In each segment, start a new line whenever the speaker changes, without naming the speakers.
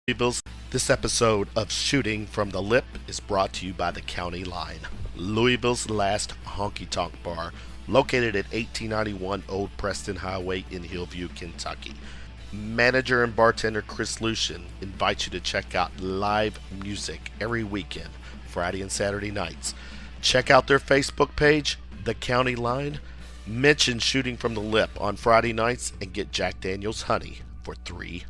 Louisville's. This episode of Shooting from the Lip is brought to you by the County Line, Louisville's last honky-tonk bar, located at 1891 Old Preston Highway in Hillview, Kentucky. Manager and bartender Chris Lucian invites you to check out live music every weekend, Friday and Saturday nights. Check out their Facebook page, The County Line. Mention Shooting from the Lip on Friday nights and get Jack Daniel's Honey for $3.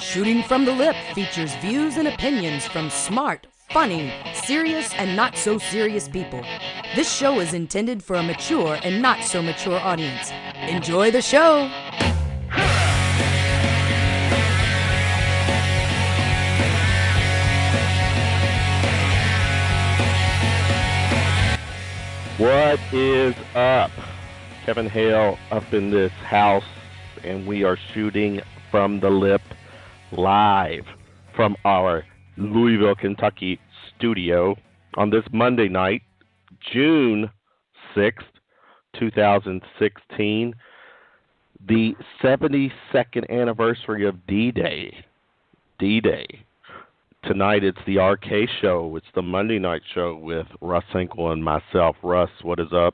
Shooting from the Lip features views and opinions from smart, funny, serious, and not so serious people. This show is intended for a mature and not so mature audience. Enjoy the show!
What is up? Kevin Hale up in this house, and we are shooting from the lip live from our Louisville, Kentucky studio on this Monday night, June 6th, 2016, the 72nd anniversary of D-Day. D-Day. Tonight it's the RK show. It's the Monday night show with Russ Hinkle and myself. Russ, what is up?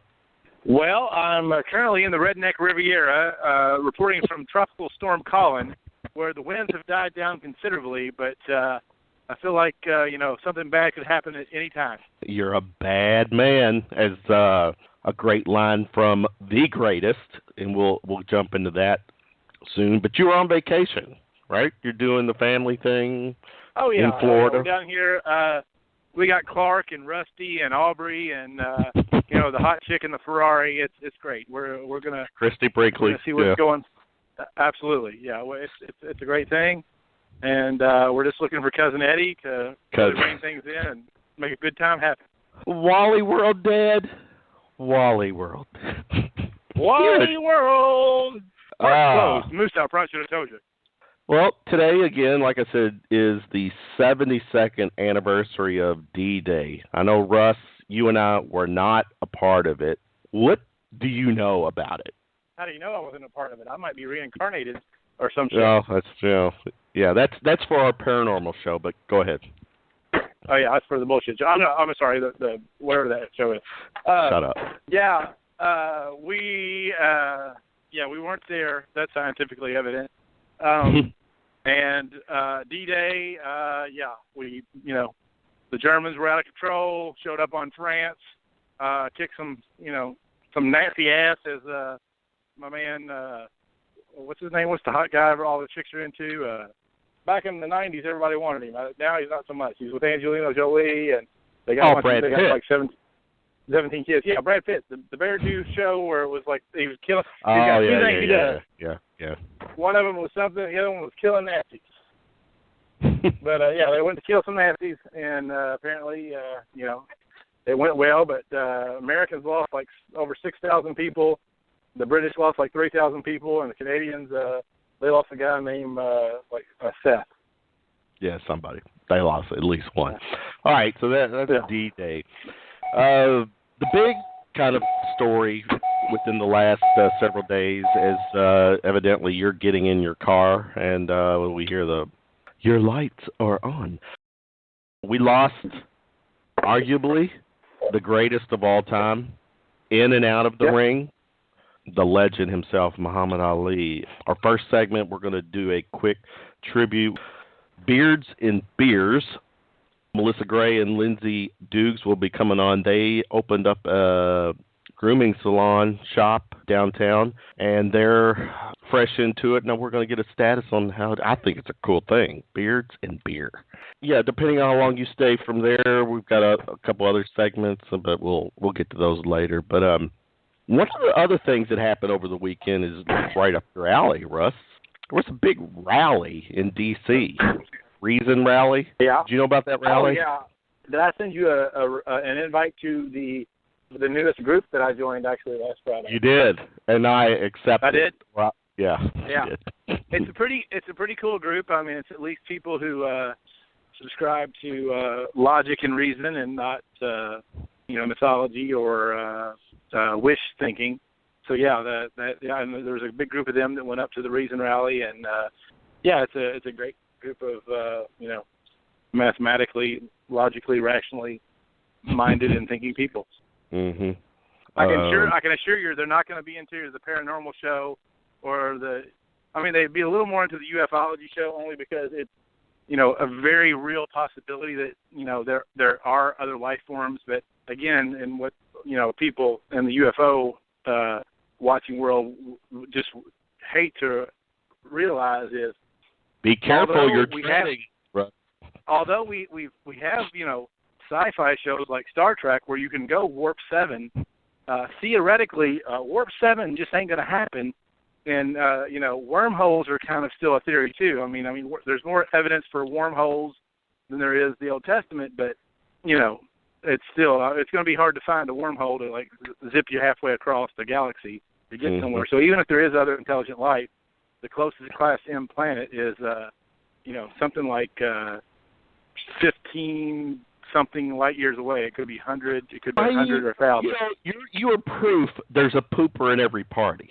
Well, I'm currently in the Redneck Riviera, reporting from Tropical Storm Colin, where the winds have died down considerably, but I feel like, something bad could happen at any time.
You're a bad man, as a great line from The Greatest, and we'll jump into that soon. But you were on vacation, right? You're doing the family thing.
Oh, yeah.
In Florida.
We're down here. We got Clark and Rusty and Aubrey and, the hot chick in the Ferrari. It's great. We're going to
Christy Brinkley.
see what's going. Absolutely. Yeah. Well, it's a great thing. And we're just looking for Cousin Eddie to really bring things in and make a good time happen.
Wally World, Dad. Wally World.
Wally World. Closed. Moose out front, should have told you.
Well, today, again, like I said, is the 72nd anniversary of D-Day. I know, Russ, you and I were not a part of it. What do you know about it?
How do you know I wasn't a part of it? I might be reincarnated or some shit.
Oh, that's for our paranormal show, but go ahead.
Oh, yeah, that's for the bullshit show. I'm sorry, the whatever that show is.
Shut up.
Yeah, we weren't there. That's scientifically evident. And D-Day, we, the Germans were out of control, showed up on France, kicked some nasty ass, as my man, what's his name? What's the hot guy all the chicks are into? Back in the 90s, everybody wanted him. Now he's not so much. He's with Angelina Jolie, and they got like 17 kids. Yeah, Brad Pitt, the Bear Jew show where it was like he was killing.
Yeah.
One of them was something, the other one was killing Nazis. But, they went to kill some Nazis, and apparently, it went well, but Americans lost like over 6,000 people. The British lost like 3,000 people, and the Canadians, they lost a guy named Seth.
Yeah, somebody. They lost at least one.
Yeah.
All right, so that's D-Day. The big kind of story within the last several days is evidently you're getting in your car and we hear your lights are on. We lost arguably the greatest of all time in and out of the ring, the legend himself, Muhammad Ali. Our first segment, we're going to do a quick tribute. Beards and Beers. Melissa Gray and Lindsay Doogs will be coming on. They opened up a grooming salon shop downtown, and they're fresh into it. Now we're going to get a status on how I think it's a cool thing, beards and beer. Yeah, depending on how long you stay from there, we've got a couple other segments, but we'll get to those later. But one of the other things that happened over the weekend is right up your alley, Russ. There was a big rally in D.C., Reason Rally. Yeah. Did you know about that rally?
Oh, yeah. Did I send you an invite to the newest group that I joined actually last Friday?
You did, and I accepted.
I did.
Well, yeah.
It's a pretty cool group. I mean, it's at least people who subscribe to logic and reason and not mythology or wish thinking. so yeah, and there was a big group of them that went up to the Reason rally, and it's a great group of mathematically, logically, rationally minded and thinking people.
Mm-hmm.
I can assure you, they're not going to be into the paranormal show or they'd be a little more into the ufology show only because it's, a very real possibility that, there are other life forms. But again, and what, people in the UFO watching world just hate to realize is,
be careful you're treading.
Although we have, sci-fi shows like Star Trek where you can go warp 7, theoretically, warp 7 just ain't going to happen. And, wormholes are kind of still a theory, too. I mean, there's more evidence for wormholes than there is the Old Testament, but, it's still, it's going to be hard to find a wormhole to, zip you halfway across the galaxy to get somewhere. So even if there is other intelligent life, the closest Class M planet is, something like 15-something light years away. It could be 100, it could be 100 or 1,000.
You are proof there's a pooper in every party.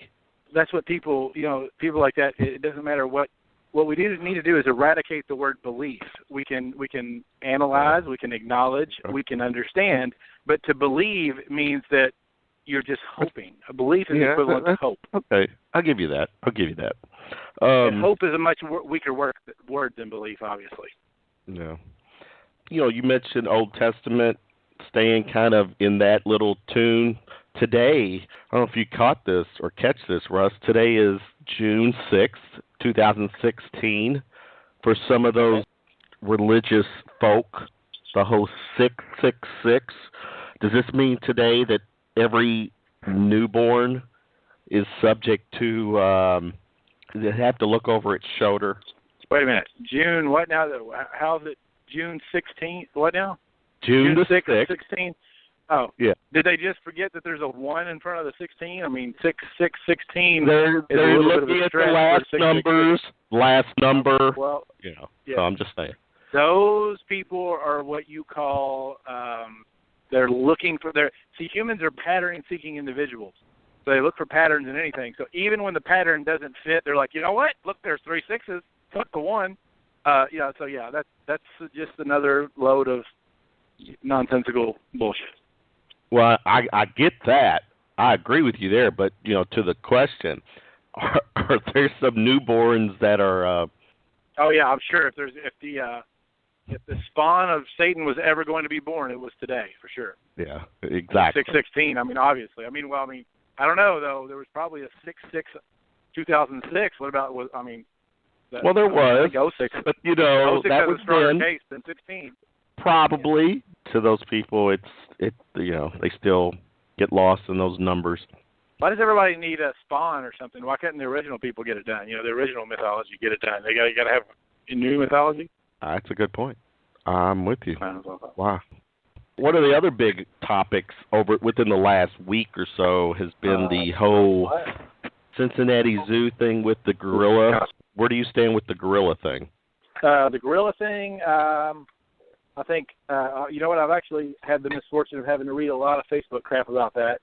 That's what people like that. It doesn't matter what we need to do is eradicate the word belief. We can analyze, we can acknowledge, we can understand, but to believe means that you're just hoping. A belief is equivalent to hope.
Okay, I'll give you that.
And hope is a much weaker word than belief, obviously.
Yeah. You mentioned Old Testament, staying kind of in that little tune. Today, I don't know if you caught this or catch this, Russ. Today is June 6th, 2016. For some of those religious folk, the whole 666. Does this mean today that every newborn is subject to they have to look over its shoulder?
Wait a minute. June, what now? How's it June 16th? What now?
June the 6th.
16? Oh.
Yeah.
Did they just forget that there's a 1 in front of the 16? I mean, 616.
They're looking at the last number.
Well,
so I'm just saying.
Those people are what you call, they're looking for humans are pattern-seeking individuals. So they look for patterns in anything. So even when the pattern doesn't fit, they're like, you know what? Look, there's 3 6s. Fuck the 1. That's just another load of nonsensical bullshit.
Well, I get that. I agree with you there, but to the question, are there some newborns that are?
Oh yeah, I'm sure. If the spawn of Satan was ever going to be born, it was today for sure.
Yeah, exactly.
616. I mean, obviously. I don't know though. There was probably a 6/6 2006. What about was? I mean.
Well, there was.
06,
but
06
that
has
was
a stronger
then.
case than 16.
Probably to those people, they still get lost in those numbers.
Why does everybody need a spawn or something? Why couldn't the original people get it done? The original mythology get it done. They got to have a new mythology.
That's a good point. I'm with you. Wow. One of the other big topics within the last week or so has been the whole Cincinnati Zoo thing with the gorilla. Where do you stand with the gorilla thing?
The gorilla thing, I think, you know what, I've actually had the misfortune of having to read a lot of Facebook crap about that.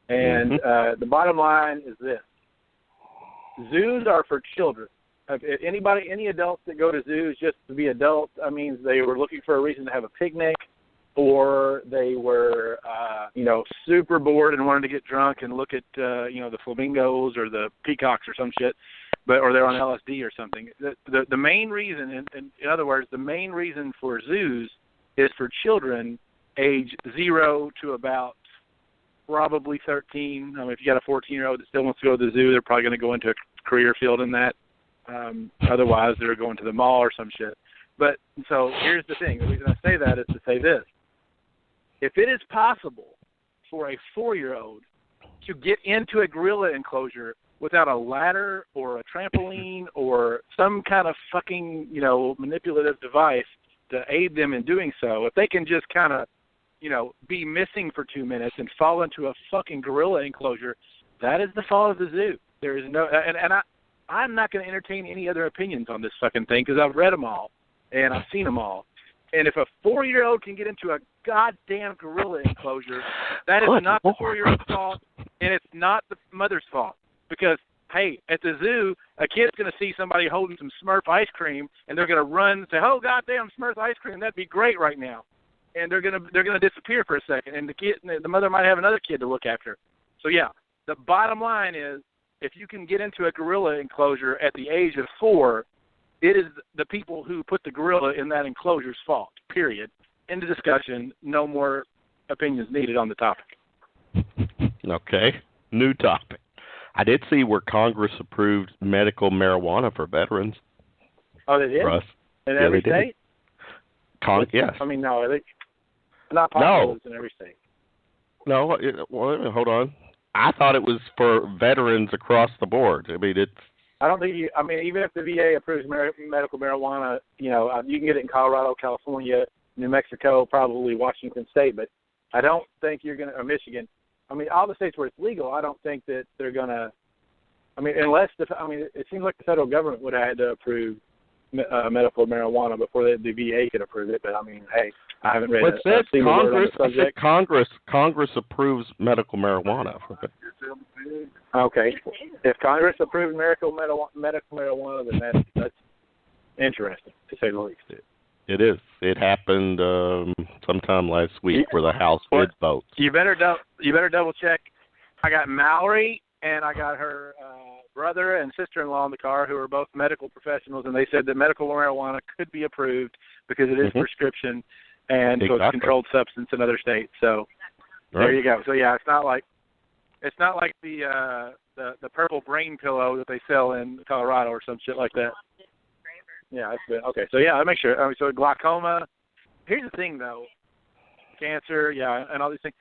And the bottom line is this. Zoos are for children. Any adults that go to zoos just to be adults, that means they were looking for a reason to have a picnic, or they were, super bored and wanted to get drunk and look at, the flamingos or the peacocks or some shit, or they're on LSD or something. The main reason, in other words, the main reason for zoos is for children age 0 to about probably 13. If you got a 14-year-old that still wants to go to the zoo, they're probably going to go into a career field in that. Otherwise, they're going to the mall or some shit. But so here's the thing. The reason I say that is to say this. If it is possible for a 4-year-old to get into a gorilla enclosure without a ladder or a trampoline or some kind of fucking, manipulative device to aid them in doing so, if they can just kind of, be missing for 2 minutes and fall into a fucking gorilla enclosure, that is the fault of the zoo. There is no, and I'm not going to entertain any other opinions on this fucking thing because I've read them all and I've seen them all. And if a 4-year-old can get into a goddamn gorilla enclosure, that is not the 4-year-old's fault, and it's not the mother's fault because, hey, at the zoo, a kid's going to see somebody holding some Smurf ice cream, and they're going to run and say, "Oh, goddamn, Smurf ice cream, that'd be great right now," and they're going to disappear for a second, and the mother might have another kid to look after. So yeah, the bottom line is, if you can get into a gorilla enclosure at the age of 4, it is the people who put the gorilla in that enclosure's fault. Period. End of discussion. No more opinions needed on the topic.
Okay. New topic. I did see where Congress approved medical marijuana for veterans.
Oh, they did?
Russ.
In every state?
Yes.
I mean, no, they not popular in every state.
No, hold on. I thought it was for veterans across the board. I mean,
I don't think even if the VA approves medical marijuana, you can get it in Colorado, California, New Mexico, probably Washington State, but I don't think you're going to, or Michigan. I mean, all the states where it's legal, I don't think that they're going to, it seems like the federal government would have had to approve medical marijuana before the VA could approve it, but I mean, hey, I haven't read a single word on the subject.
Congress approves medical marijuana.
Okay. If Congress approved medical marijuana, then that's interesting, to say the least.
It is. It happened sometime last week where the House did vote.
You better double check. I got Mallory and I got her brother and sister-in-law in the car who are both medical professionals, and they said that medical marijuana could be approved because it is prescription and so it's a controlled substance in other states. So there you go. So yeah, it's not like the purple brain pillow that they sell in Colorado or some shit like that. Yeah, that's good. Okay, so yeah, I make sure. So glaucoma. Here's the thing, though. Cancer, and all these things.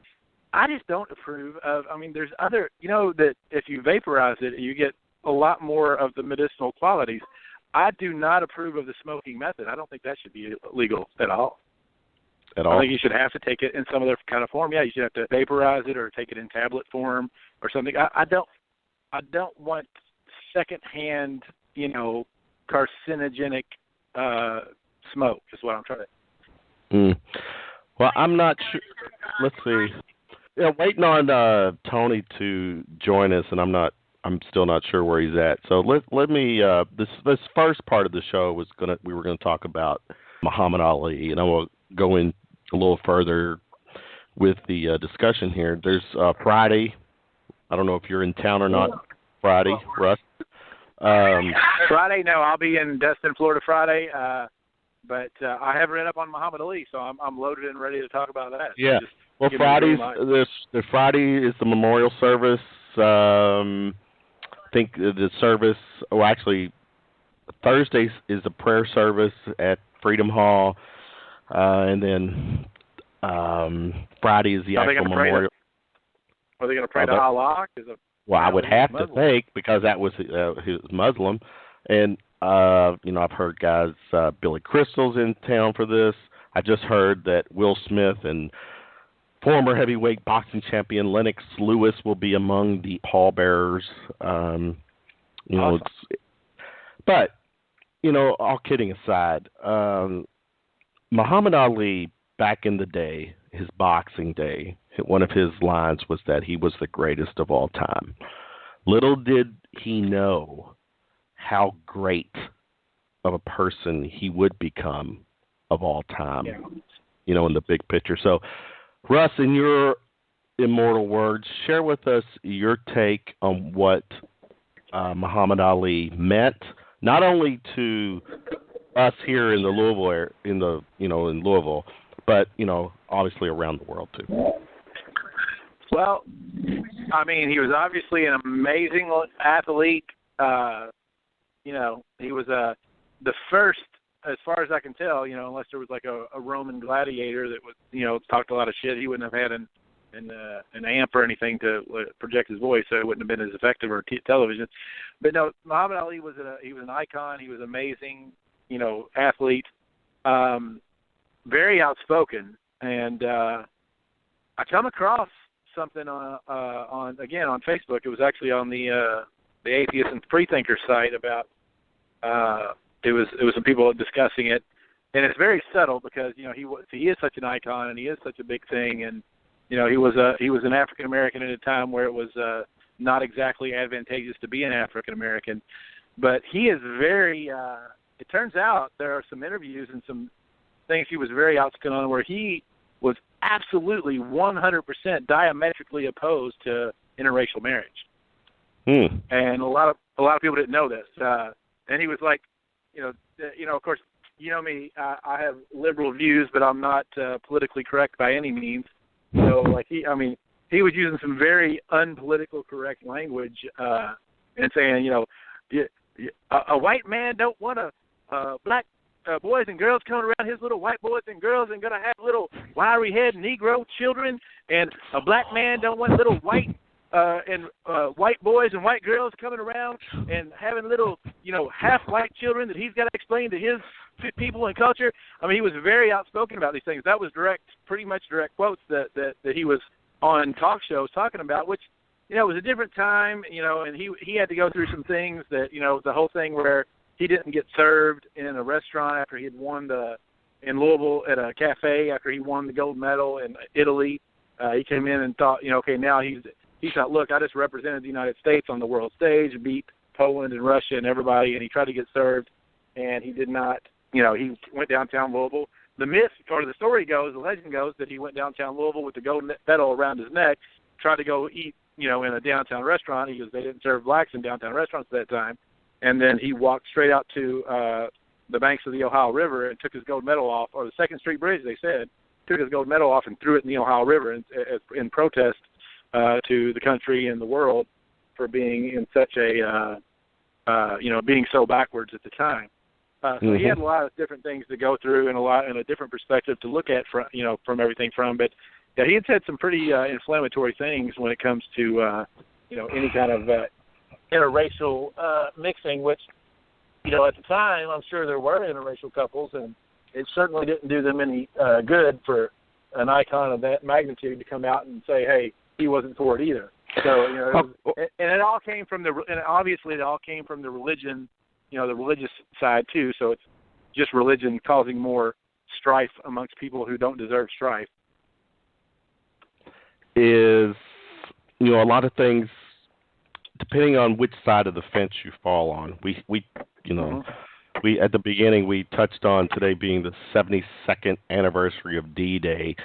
I just don't approve of. I mean, there's other. That if you vaporize it, you get a lot more of the medicinal qualities. I do not approve of the smoking method. I don't think that should be legal at all.
At all?
I think you should have to take it in some other kind of form. Yeah, you should have to vaporize it or take it in tablet form or something. I don't want secondhand, carcinogenic smoke is what I'm trying to.
Well, I'm not sure. Let's see. Yeah, waiting on Tony to join us, and I'm still not sure where he's at. So let me. This first part of the show we were gonna talk about Muhammad Ali, and I will go in a little further with the discussion here. There's Friday. I don't know if you're in town or not. Friday, Russ.
Friday, no, I'll be in Destin, Florida Friday, but I have read up on Muhammad Ali, so I'm loaded and ready to talk about that.
Yeah, well, the Friday is the memorial service. I think the service, actually, Thursday is the prayer service at Freedom Hall, and then Friday is the actual memorial.
Are they going to pray to Allah?
Well, I would have to think because that was his Muslim, and I've heard guys. Billy Crystal's in town for this. I just heard that Will Smith and former heavyweight boxing champion Lennox Lewis will be among the pallbearers. Awesome. But all kidding aside, Muhammad Ali back in the day, his boxing day, one of his lines was that he was the greatest of all time. Little did he know how great of a person he would become of all time, in the big picture. So, Russ, in your immortal words, share with us your take on what Muhammad Ali meant, not only to us here in the Louisville, in Louisville, but obviously around the world too.
Well, I mean, he was obviously an amazing athlete. He was the first, as far as I can tell, unless there was like a Roman gladiator that was, talked a lot of shit, he wouldn't have had an amp or anything to project his voice, so it wouldn't have been as effective or television. But no, Muhammad Ali was he was an icon. He was an amazing, athlete, very outspoken, and I come across something on Facebook. It was actually on the Atheist and Freethinker site about it was some people discussing it, and it's very subtle because he is such an icon and he is such a big thing, and he was an African American at a time where it was not exactly advantageous to be an African American. But he is very. It turns out there are some interviews and some things he was very outspoken on where he was absolutely 100% diametrically opposed to interracial marriage. And a lot of people didn't know this. And he was like, of course, you know me, I have liberal views, but I'm not politically correct by any means. So, like, he was using some very unpolitical correct language and saying, a white man don't want black boys and girls coming around his little white boys and girls and going to have little wiry-head Negro children, and a black man don't want little white white boys and white girls coming around and having little, half-white children that he's got to explain to his people and culture. I mean, he was very outspoken about these things. That was pretty much direct quotes that he was on talk shows talking about, which, it was a different time, and he had to go through some things that, the whole thing where he didn't get served in a restaurant after he had won in Louisville at a cafe after he won the gold medal in Italy. He came in and thought, okay, now he thought, look, I just represented the United States on the world stage, beat Poland and Russia and everybody, and he tried to get served, and he did not. He went downtown Louisville. The myth or the story goes, the legend goes, that he went downtown Louisville with the gold medal around his neck, tried to go eat, in a downtown restaurant. He goes, they didn't serve blacks in downtown restaurants at that time. And then he walked straight out to the banks of the Ohio River and took his gold medal off, or the 2nd Street Bridge, they said, took his gold medal off and threw it in the Ohio River in protest to the country and the world for being in such a, being so backwards at the time. So he had a lot of different things to go through and a different perspective to look at from everything from. But yeah, he had said some pretty inflammatory things when it comes to any kind of interracial mixing, which at the time I'm sure there were interracial couples, and it certainly didn't do them any good for an icon of that magnitude to come out and say, hey, he wasn't for it either. So it all came from obviously it all came from the religion. The religious side too, so it's just religion causing more strife amongst people who don't deserve strife.
Is, a lot of things, depending on which side of the fence you fall on. We at the beginning we touched on today being the 72nd anniversary of D-Day,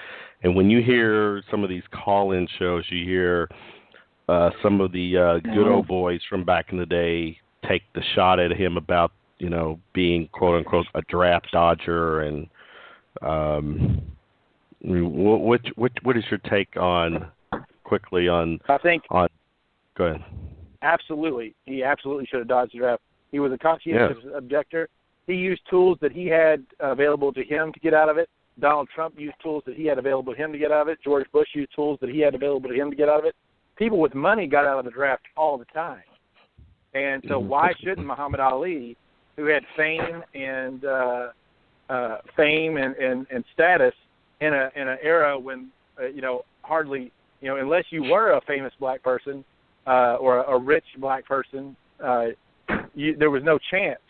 and when you hear some of these call-in shows, you hear some of the good old boys from back in the day take the shot at him about, being quote unquote a draft dodger, and what is your take on
I think
go ahead.
Absolutely. He absolutely should have dodged the draft. He was a conscientious objector. He used tools that he had available to him to get out of it. Donald Trump used tools that he had available to him to get out of it. George Bush used tools that he had available to him to get out of it. People with money got out of the draft all the time. And so why shouldn't Muhammad Ali, who had fame and status in an era when hardly unless you were a famous black person or a rich black person, there was no chance.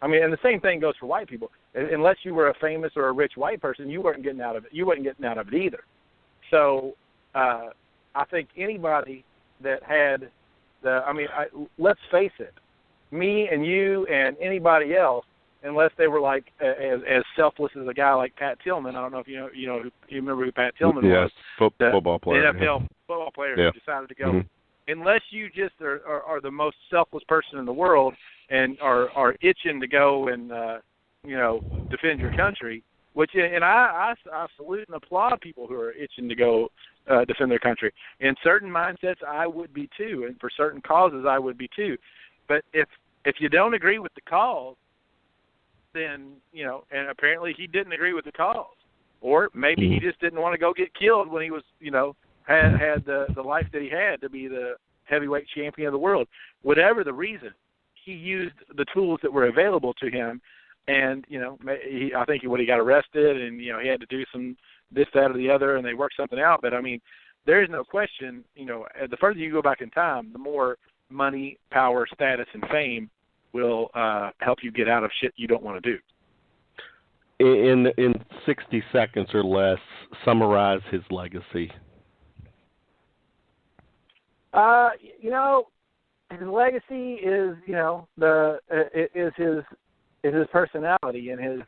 I mean, and the same thing goes for white people. Unless you were a famous or a rich white person, you weren't getting out of it. You wasn't getting out of it either. So I think anybody that had let's face it, me and you and anybody else, unless they were like as selfless as a guy like Pat Tillman. I don't know if you remember who Pat Tillman was.
Yes, football player.
NFL football player who decided to go. Mm-hmm. Unless you just are the most selfless person in the world and are itching to go and defend your country, and I salute and applaud people who are itching to go defend their country. In certain mindsets, I would be too, and for certain causes, I would be too. But if you don't agree with the cause, then and apparently he didn't agree with the cause, or maybe he just didn't want to go get killed when he was had the life that he had to be the heavyweight champion of the world. Whatever the reason, he used the tools that were available to him, and I think when he got arrested, and he had to do some this, that, or the other, and they worked something out. But I mean, there is no question. The further you go back in time, the more money, power, status, and fame will help you get out of shit you don't want to do.
In 60 seconds or less, summarize his legacy.
You know, his legacy is, you know, is his personality and his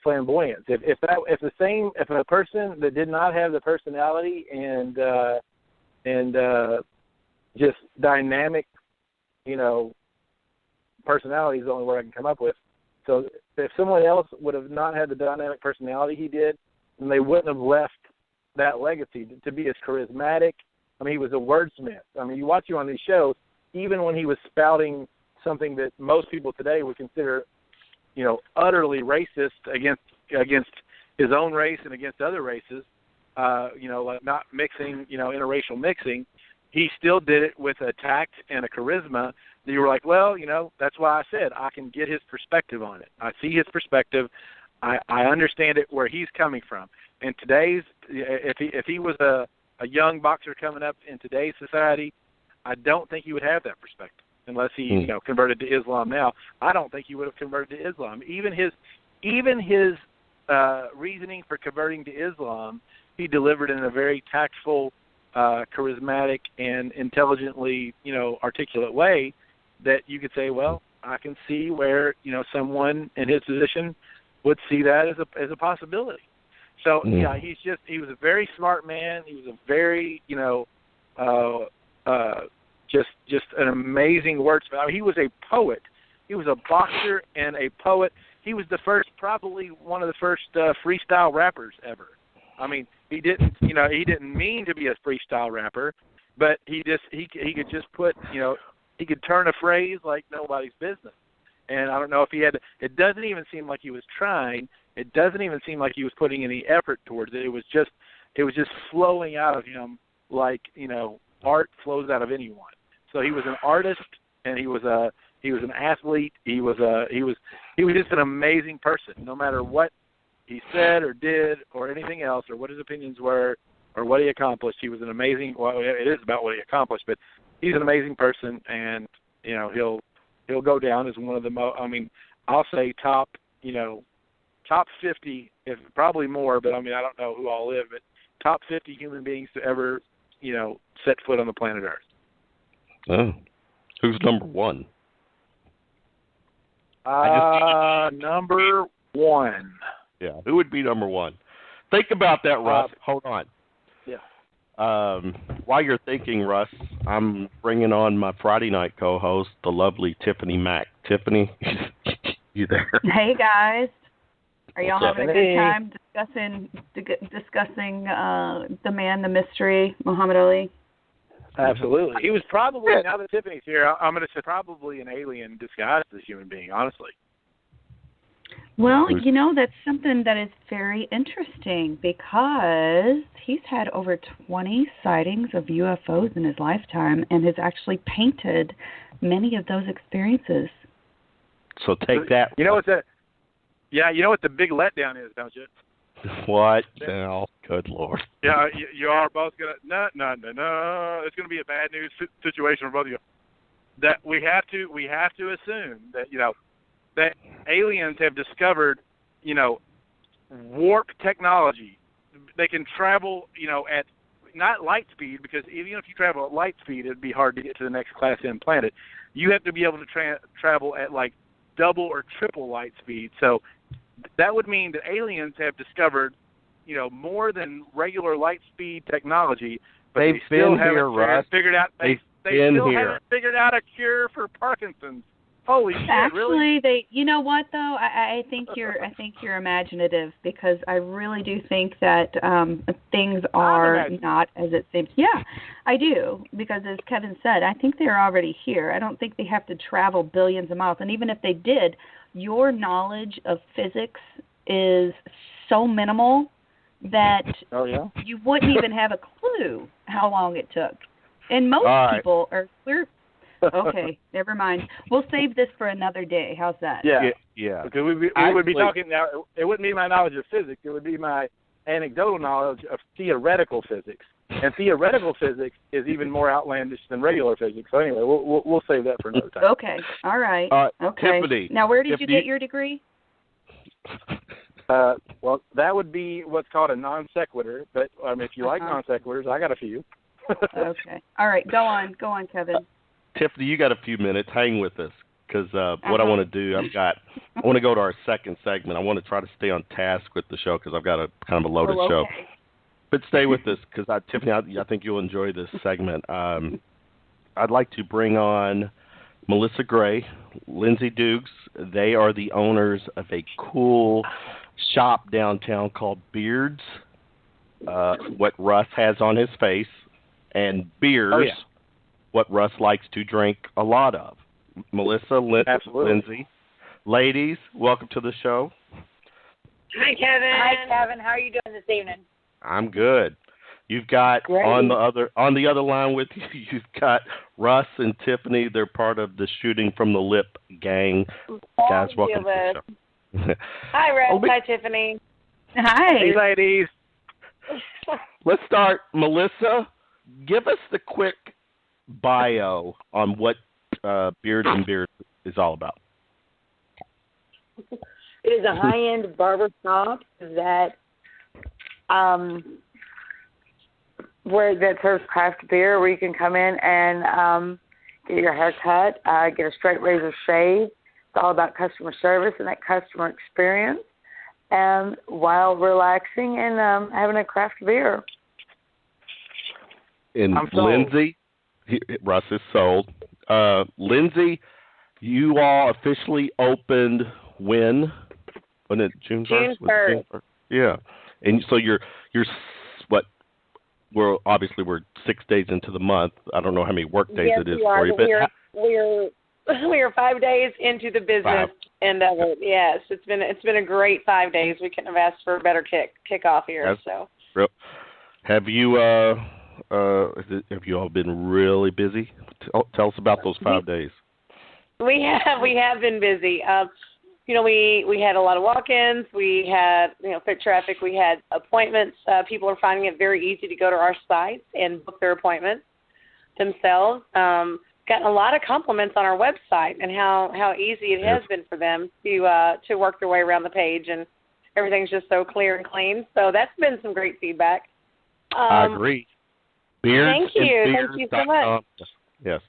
flamboyance. If a person that did not have the personality and just dynamic, you know, personality is the only word I can come up with. So if someone else would have not had the dynamic personality he did, then they wouldn't have left that legacy to be as charismatic. I mean, he was a wordsmith. I mean, you watch him on these shows, even when he was spouting something that most people today would consider, you know, utterly racist against his own race and against other races, you know, like not mixing, you know, interracial mixing, he still did it with a tact and a charisma that you were like, well, you know, that's why I said I can get his perspective on it. I see his perspective. I understand it where he's coming from. And today's, if he was a young boxer coming up in today's society, I don't think he would have that perspective unless he, you know, converted to Islam now. I don't think he would have converted to Islam. Even his reasoning for converting to Islam, he delivered in a very tactful, charismatic, and intelligently, you know, articulate way that you could say, well, I can see where, you know, someone in his position would see that as a possibility. So yeah, he was a very smart man. He was a very, you know, just an amazing wordsmith. I mean, he was a poet. He was a boxer and a poet. He was probably one of the first freestyle rappers ever. I mean, he didn't mean to be a freestyle rapper, but he could just put, you know, he could turn a phrase like nobody's business. And I don't know if he had. It doesn't even seem like he was trying. It doesn't even seem like he was putting any effort towards it. It was just flowing out of him like, you know, art flows out of anyone. So he was an artist, and he was an athlete. He was just an amazing person. No matter what he said or did or anything else, or what his opinions were, or what he accomplished, he was an amazing. Well, it is about what he accomplished, but he's an amazing person, and you know he'll go down as one of the most. I mean, I'll say top 50, if probably more, but I mean I don't know who all live, but top 50 human beings to ever, you know, set foot on the planet Earth.
Oh, who's number one?
Number one.
Yeah, who would be number one? Think about that, Russ. Hold on.
Yeah.
While you're thinking, Russ, I'm bringing on my Friday night co-host, the lovely Tiffany Mac. Tiffany, you there?
Hey, guys. Are y'all
What's
having a good time discussing the man, the mystery, Muhammad Ali?
Absolutely. He was probably, now that Tiffany's here, I'm going to say probably an alien disguised as a human being, honestly.
Well, you know, that's something that is very interesting because he's had over 20 sightings of UFOs in his lifetime and has actually painted many of those experiences.
So take that.
You know what you know what the big letdown is, don't you?
What now? Good Lord.
Yeah, you are both going to, no. It's going to be a bad news situation for both of you. That we have to assume that, you know, that aliens have discovered, you know, warp technology. They can travel, you know, at not light speed, because even if you travel at light speed, it'd be hard to get to the next Class M planet. You have to be able to travel at like double or triple light speed. So that would mean that aliens have discovered, you know, more than regular light speed technology, but they still haven't figured out. They still haven't figured out a cure for Parkinson's. Holy shit!
Actually,
really?
You know what though? I think you're imaginative, because I really do think that things are not as it seems. Yeah, I do, because as Kevin said, I think they're already here. I don't think they have to travel billions of miles, and even if they did, your knowledge of physics is so minimal that you wouldn't even have a clue how long it took. And most people are clear. Okay, never mind. We'll save this for another day. How's that?
Yeah. Because we would be talking now. It wouldn't be my knowledge of physics. It would be my anecdotal knowledge of theoretical physics. And theoretical physics is even more outlandish than regular physics. So anyway, we'll save that for another time.
Okay. All right. Okay.
Tiffany,
now, where did you get your degree?
Well, that would be what's called a non sequitur. But if you like non sequiturs, I got a few.
Okay. All right. Go on, Kevin.
Tiffany, you got a few minutes. Hang with us, because what I want to do, I want to go to our second segment. I want to try to stay on task with the show because I've got a kind of a loaded show. But stay with us, because Tiffany, I think you'll enjoy this segment. I'd like to bring on Melissa Gray, Lindsay Doogs. They are the owners of a cool shop downtown called Beards, what Russ has on his face, and beers, what Russ likes to drink a lot of. Melissa, Lindsay, ladies, welcome to the show.
Hi, Kevin. Hi, Kevin. How are you doing this evening?
I'm good. You've got on the other line with you. You've got Russ and Tiffany. They're part of the Shooting from the Lip gang. Guys, welcome to the show.
Hi, Russ. Hi, Tiffany.
Hi.
Hey, ladies.
Let's start. Melissa, give us the quick bio on what Beards and Beers is all about.
It is a high-end barber shop that serves craft beer, where you can come in and get your hair cut, get a straight razor shave. It's all about customer service and that customer experience, and while relaxing and having a craft beer.
And Lindsay, Russ is sold. Lindsay, you all officially opened when? Wasn't it June 1st?
June 3rd.
Yeah. And so you're what? We're 6 days into the month. I don't know how many work days it is for you, but
we are 5 days into the business end of it. Yes, it's been a great 5 days. We couldn't have asked for a better kickoff here.
Have you all been really busy? Tell us about those 5 days.
We have been busy. We had a lot of walk-ins. We had, foot traffic. We had appointments. People are finding it very easy to go to our site and book their appointments themselves. Gotten a lot of compliments on our website and how easy it has been for them to work their way around the page, and everything's just so clear and clean. So that's been some great feedback.
I agree.
Thank you. Thank you so much.
Yes.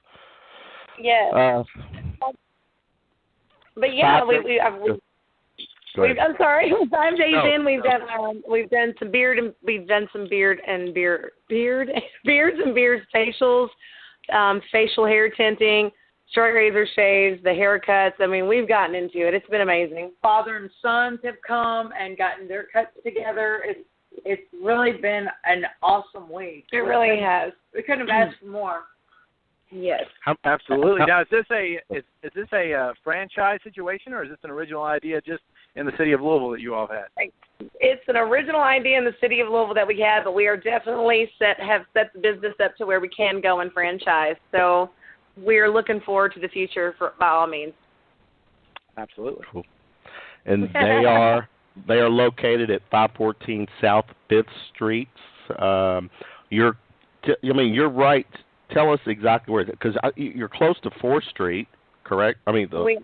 Yes. But yeah, I'm sorry. 5 days in, we've done some beard and beards facials, facial hair tinting, straight razor shaves, the haircuts. I mean, we've gotten into it. It's been amazing. Father and sons have come and gotten their cuts together. It's really been an awesome week. It really has. We couldn't have asked for more. Yes.
Absolutely. Now, is this a franchise situation, or is this an original idea just in the city of Louisville that you all had?
It's an original idea in the city of Louisville that we had, but we are definitely have set the business up to where we can go and franchise. So we're looking forward to the future by all means.
Absolutely.
Cool. And they are located at 514 South 5th Street. You're right. Tell us exactly where, because you're close to 4th Street, correct? I mean, 4th.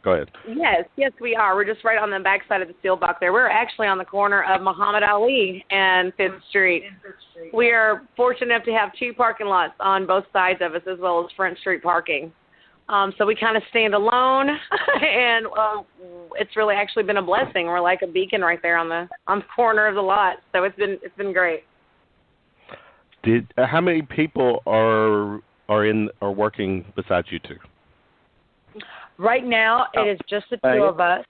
Go ahead.
Yes, we are. We're just right on the backside of the steel box there. We're actually on the corner of Muhammad Ali and 5th Street. We are fortunate enough to have 2 parking lots on both sides of us, as well as Front Street parking. So we kind of stand alone, and it's really actually been a blessing. We're like a beacon right there on the corner of the lot. So it's been great.
How many people are working besides you two?
Right now, it is just the 2 of us.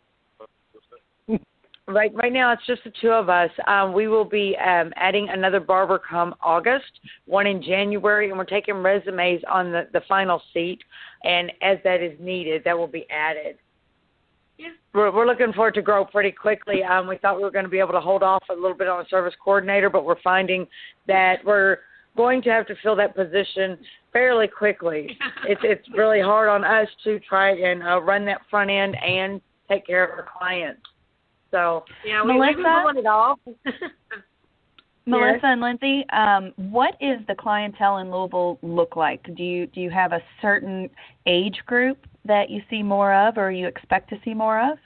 Right now, it's just the 2 of us. We will be adding another barber come August, one in January, and we're taking resumes on the final seat. And as that is needed, that will be added. We're looking forward to grow pretty quickly. We thought we were going to be able to hold off a little bit on a service coordinator, but we're finding that we're going to have to fill that position fairly quickly. It's really hard on us to try and run that front end and take care of our clients. So yeah, we've been doing it all.
Melissa and Lindsay, what is the clientele in Louisville look like? Do you have a certain age group that you see more of, or you expect to see more of?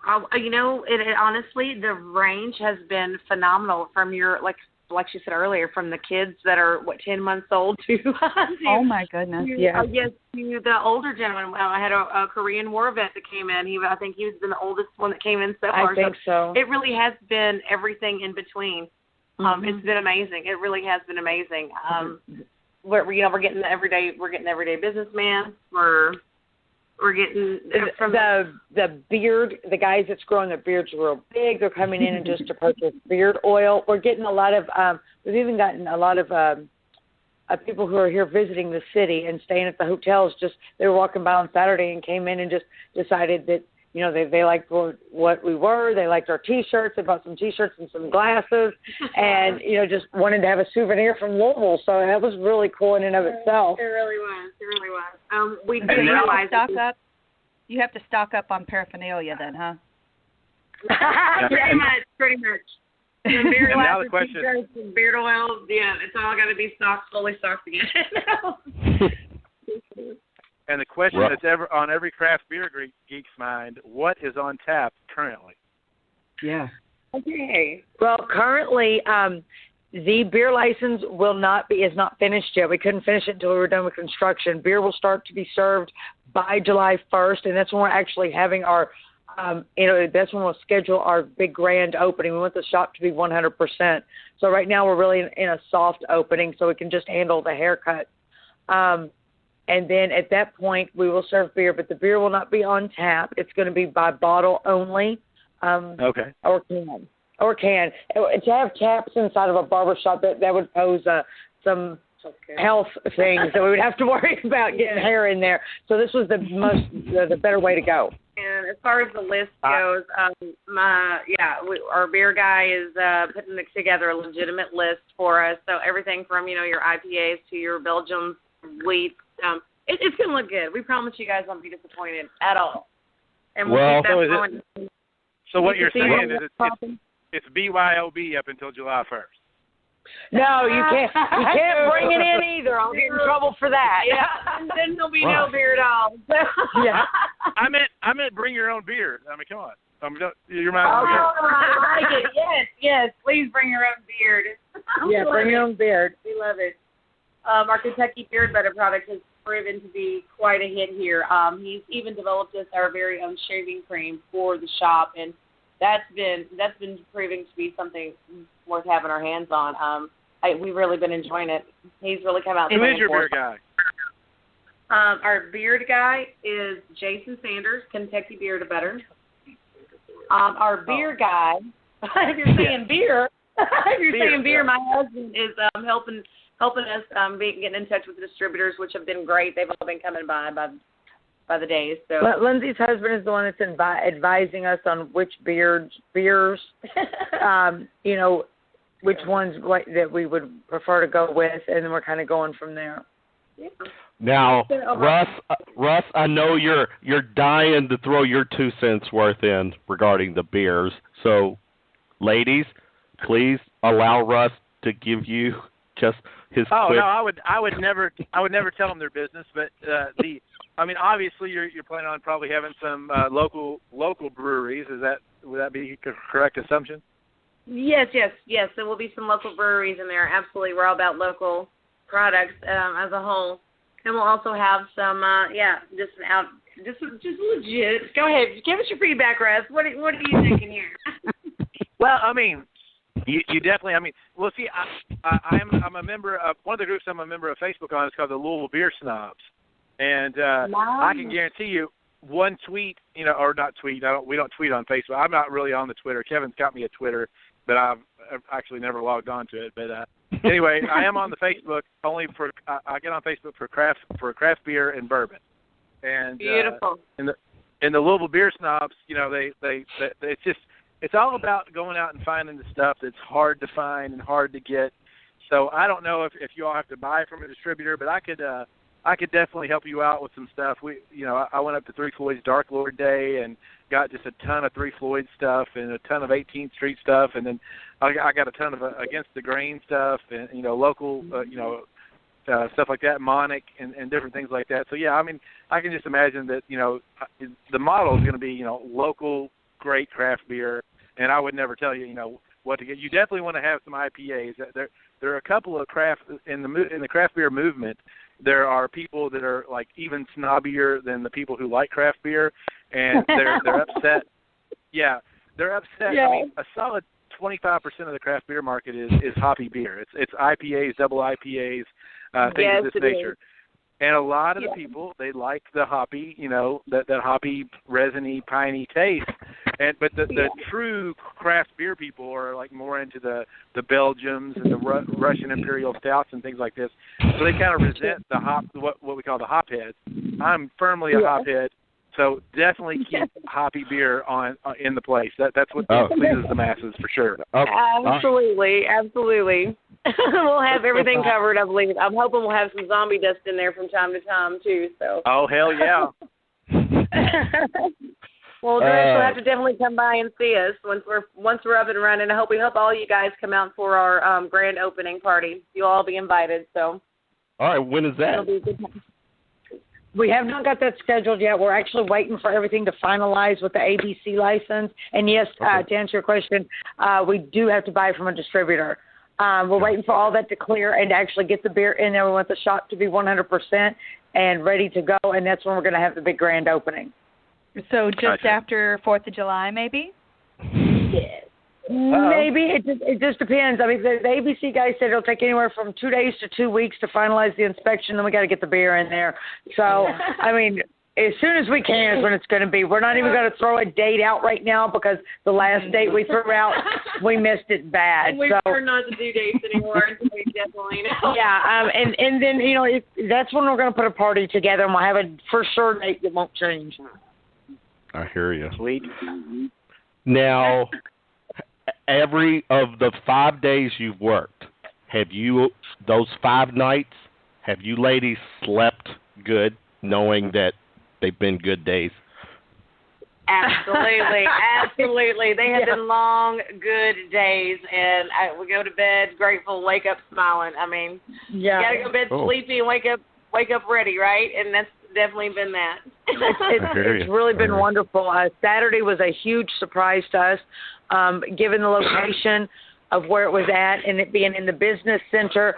Honestly, the range has been phenomenal from your
like she said earlier, from the kids that are 10 months old to
oh my goodness, yeah,
yes, to the older gentleman. I had a Korean war vet that came in. I think he's been the oldest one that came in so far.
I think so.
It really has been everything in between. It's been amazing. It really has been amazing. We're getting the everyday businessman. We're getting from
the beard. The guys that's growing their beards real big. They're coming in and just to purchase beard oil. We're getting a lot of. We've even gotten a lot of people who are here visiting the city and staying at the hotels. Just they were walking by on Saturday and came in and just decided that they liked what we were. They liked our T-shirts. They bought some T-shirts and some glasses, and just wanted to have a souvenir from Louisville. So that was really cool in and of itself.
It really was. We did
realize you have to stock up on paraphernalia then, huh?
Pretty much. Beard now the question: T-shirts, beard oils. Yeah, it's all got to be fully stocked again.
And the question that's ever on every craft beer geek's mind: what is on tap currently?
Yeah.
Okay. Well, currently, the beer license is not finished yet. We couldn't finish it until we were done with construction. Beer will start to be served by July 1st, and that's when we're actually having our, that's when we'll schedule our big grand opening. We want the shop to be 100%. So right now we're really in a soft opening, so we can just handle the haircut. And then at that point, we will serve beer, but the beer will not be on tap. It's going to be by bottle only.
Okay.
Or can. To have taps inside of a barbershop, that would pose some health things that we would have to worry about getting hair in there. So this was the better way to go.
And as far as the list goes, our beer guy is putting together a legitimate list for us. So everything from your IPAs to your Belgian wheat. It's going to look good. We promise you guys won't be disappointed at all. And we'll keep that going.
So what you're saying is it's BYOB up until July 1st.
No, you can't. You can't bring it in either. I'll get in trouble for that.
Yeah, and then there'll be no beer at all.
Yeah.
I meant bring your own beer. I mean, come on. You're my.
I like it. Yes. Please bring your own beard.
Yeah, bring your own beard.
We love it. Our Kentucky Beard Butter product has proven to be quite a hit here. He's even developed us our very own shaving cream for the shop, and that's been proving to be something worth having our hands on. We've really been enjoying it. He's really come out.
Who is your beard guy?
Our beard guy is Jason Sanders, Kentucky Beard Butter. Our beer guy, if you're saying beer, my husband is helping us getting in touch with the distributors, which have been great. They've all been coming by the days. So
Lindsay's husband is the one that's advising us on which beers, which ones that we would prefer to go with, and then we're kind of going from there.
Yeah.
Now, Russ, I know you're dying to throw your 2 cents worth in regarding the beers. So, ladies, please allow Russ to give you just his.
Oh
quick...
no, I would never tell them their business. But obviously you're planning on probably having some local breweries. Would that be a correct assumption?
Yes. There will be some local breweries in there. Absolutely, we're all about local products as a whole, and we'll also have some just legit. Go ahead, give us your feedback, Russ. What are you thinking here?
Well, you definitely. Well, see, I'm a member of one of the groups. I'm a member of Facebook on. It's called the Louisville Beer Snobs, and I can guarantee you one tweet, or not tweet. We don't tweet on Facebook. I'm not really on the Twitter. Kevin's got me a Twitter, but I've actually never logged on to it. But anyway, I am on the Facebook only for. I get on Facebook for craft beer and bourbon, and
beautiful.
In the Louisville Beer Snobs, it's just. It's all about going out and finding the stuff that's hard to find and hard to get. So I don't know if you all have to buy from a distributor, but I could definitely help you out with some stuff. I went up to Three Floyds Dark Lord Day and got just a ton of Three Floyd stuff and a ton of 18th Street stuff, and then I got a ton of Against the Grain stuff and local stuff like that, Monic and different things like that. So yeah, I can just imagine that the model is going to be local great craft beer, and I would never tell you what to get. You definitely want to have some IPAs. There are a couple of craft in the craft beer movement. There are people that are like even snobbier than the people who like craft beer, and they're upset. Yeah, they're upset.
Yeah.
I mean, a solid 25% of the craft beer market is hoppy beer. It's IPAs, double IPAs, things of this nature.
Is.
And a lot of the people, they like the hoppy, that hoppy, resiny, piney taste. But the true craft beer people are like more into the Belgians and the Russian Imperial Stouts and things like this. So they kind of resent the what we call the hop heads. I'm firmly a hop head, so definitely keep hoppy beer in the place. That's what pleases the masses for sure.
Absolutely. We'll have everything covered, I believe. I'm hoping we'll have some zombie dust in there from time to time too. So.
Oh hell yeah.
Well, Doogs will have to definitely come by and see us once we're up and running. We hope all you guys come out for our grand opening party. You'll all be invited. So.
All right, when is that?
It'll be a good time.
We have not got that scheduled yet. We're actually waiting for everything to finalize with the ABC license. And yes, to answer your question, we do have to buy from a distributor. We're waiting for all that to clear and to actually get the beer in there. We want the shop to be 100% and ready to go, and that's when we're going to have the big grand opening.
So just after 4th of July, maybe?
Yes. Maybe. It just depends. I mean, the ABC guy said it'll take anywhere from 2 days to 2 weeks to finalize the inspection, then we got to get the beer in there. So, I mean, as soon as we can is when it's going to be. We're not even going to throw a date out right now because the last date we threw out, we missed it bad.
And we prefer not to do dates anymore until we definitely know.
Yeah, and then, that's when we're going to put a party together, and we'll have a for sure date that won't change.
I hear you.
Sweet.
Now, every of the 5 days you've worked, those 5 nights, have you ladies slept good knowing that they've been good days?
Absolutely. They have been long, good days, and we go to bed grateful, wake up smiling. I mean, you got to go to bed sleepy and wake up ready, right? And that's definitely been that.
It's really been wonderful. Saturday was a huge surprise to us, given the location of where it was at and it being in the business center.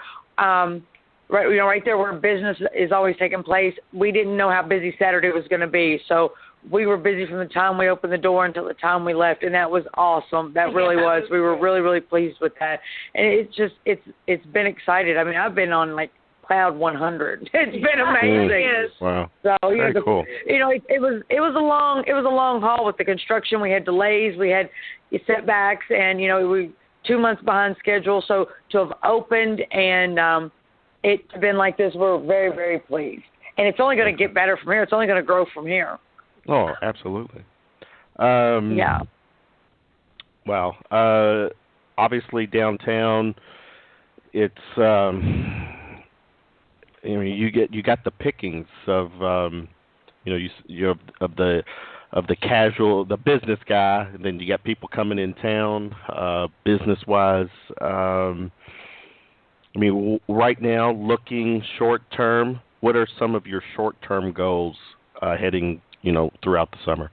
Right there where business is always taking place. We didn't know how busy Saturday was going to be, so we were busy from the time we opened the door until the time we left, and that was awesome. That really was. We were really, really pleased with that, and it's been exciting. I mean, I've been on like cloud 100. It's been amazing.
Wow.
So
very cool.
It was a long haul with the construction. We had delays, we had setbacks, and we 2 months behind schedule. So to have opened and it's been like this, we're very, very pleased. And it's only going to get better from here. It's only going to grow from here.
Oh, absolutely.
Yeah.
Well, obviously downtown, it's you got the pickings of you of the casual, the business guy, and then you got people coming in town business wise. Right now, looking short term, what are some of your short term goals heading, throughout the summer?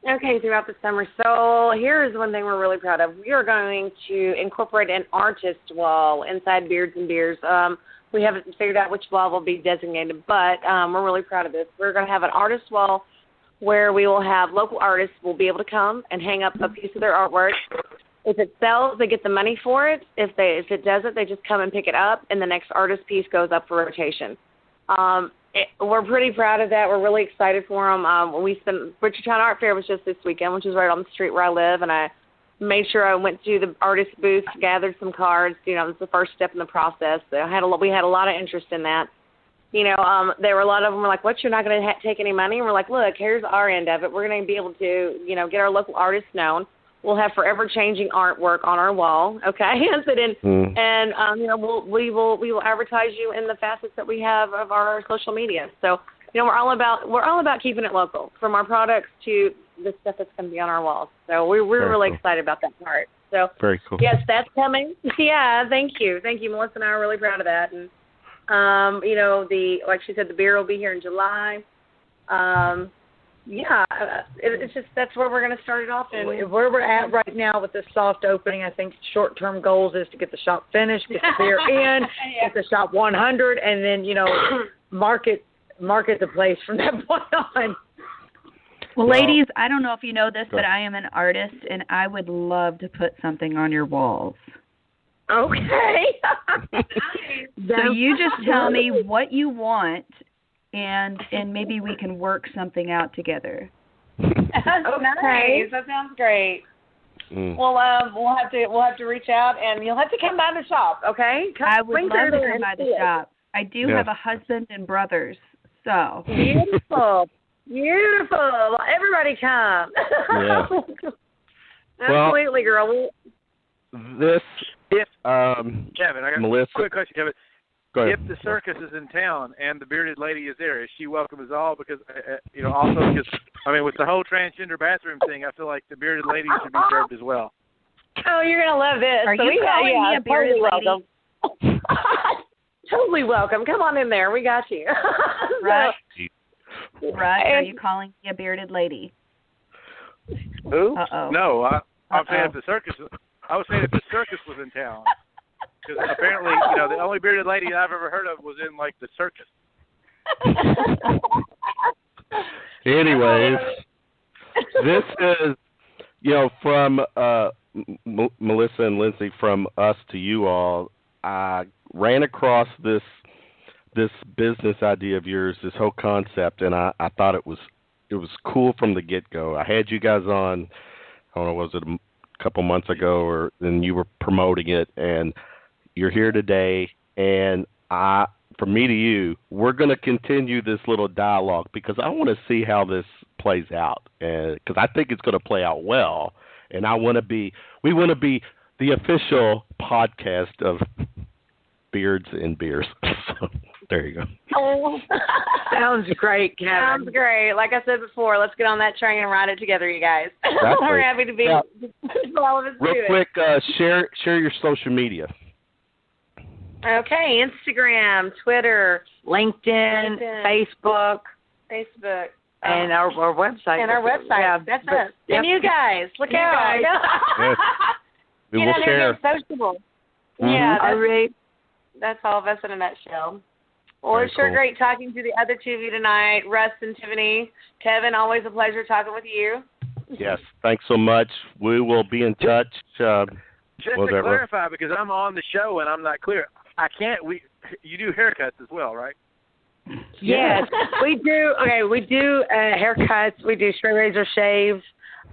Okay, throughout the summer. So here is one thing we're really proud of. We are going to incorporate an artist wall inside Beards and Beers. We haven't figured out which wall will be designated, but we're really proud of this. We're going to have an artist wall where we will have local artists will be able to come and hang up a piece of their artwork. If it sells, they get the money for it. If it doesn't, they just come and pick it up, and the next artist piece goes up for rotation. We're pretty proud of that. We're really excited for them. Bridgertown Art Fair was just this weekend, which is right on the street where I live, and I made sure I went to the artist booth, gathered some cards. It's the first step in the process. We had a lot of interest in that. There were a lot of them were like, "What? You're not going to take any money?" And we're like, "Look, here's our end of it. We're going to be able to, get our local artists known. We'll have forever changing artwork on our wall, okay? We will advertise you in the facets that we have of our social media. So, we're all about keeping it local, from our products to the stuff that's going to be on our walls. So we're really excited about that part. So
very cool.
Yes, that's coming. Yeah, thank you, Melissa and I are really proud of that. And like she said, the beer will be here in July. yeah, it's just that's where we're going to start it off. And
where we're at right now with the soft opening, I think short-term goals is to get the shop finished, get the beer in, get the shop 100, and then market the place from that point on.
Well, ladies, I don't know if you know this, but I am an artist, and I would love to put something on your walls.
Okay.
So you just tell me what you want, and maybe we can work something out together.
That's nice. That sounds great. Well, we'll have to reach out, and you'll have to come by the shop. Okay?
I would love to come by the shop. I do have a husband and brothers, so
beautiful. Beautiful. Everybody come.
Yeah.
Absolutely, girl.
This,
Kevin, I got
Melissa,
a quick question, Kevin.
Go ahead.
If the circus is in town and the bearded lady is there, is she welcome as all? Because, also because, with the whole transgender bathroom thing, I feel like the bearded lady should be served as well.
Oh, you're going to love this.
Are you calling me a bearded lady?
Welcome. Totally welcome. Come on in there. We got you.
Right. Right. Are you calling me a bearded lady?
Who?
Uh-oh.
No, I'm saying if the circus. I was saying if the circus was in town, because apparently, the only bearded lady I've ever heard of was in the circus.
Anyways, this is, from Melissa and Lindsay, from us to you all. I ran across this business idea of yours, this whole concept, and I thought it was cool from the get-go. I had you guys on, I don't know, was it a couple months ago, and you were promoting it, and you're here today, and from me to you, we're going to continue this little dialogue because I want to see how this plays out, because I think it's going to play out well, and we want to be the official podcast of Beards and Beers. So, there you go.
Oh, sounds great, Kevin.
Sounds great. Like I said before, let's get on that train and ride it together, you guys.
Exactly.
We're happy to be all of us.
Real quick, share your social media.
Okay, Instagram, Twitter,
LinkedIn, Facebook, and our website.
And our website.
Yeah,
that's us. Yep. And you guys, look out.
Yes. We will share.
Sociable.
Mm-hmm.
Yeah, that's all of us in a nutshell. Well,
Very
it's sure
cool.
great talking to the other two of you tonight, Russ and Tiffany. Kevin, always a pleasure talking with you.
Yes, thanks so much. We will be in touch.
Just to clarify, because I'm on the show and I'm not clear, you do haircuts as well, right?
Yes, we do. Okay, we do haircuts. We do straight razor shaves.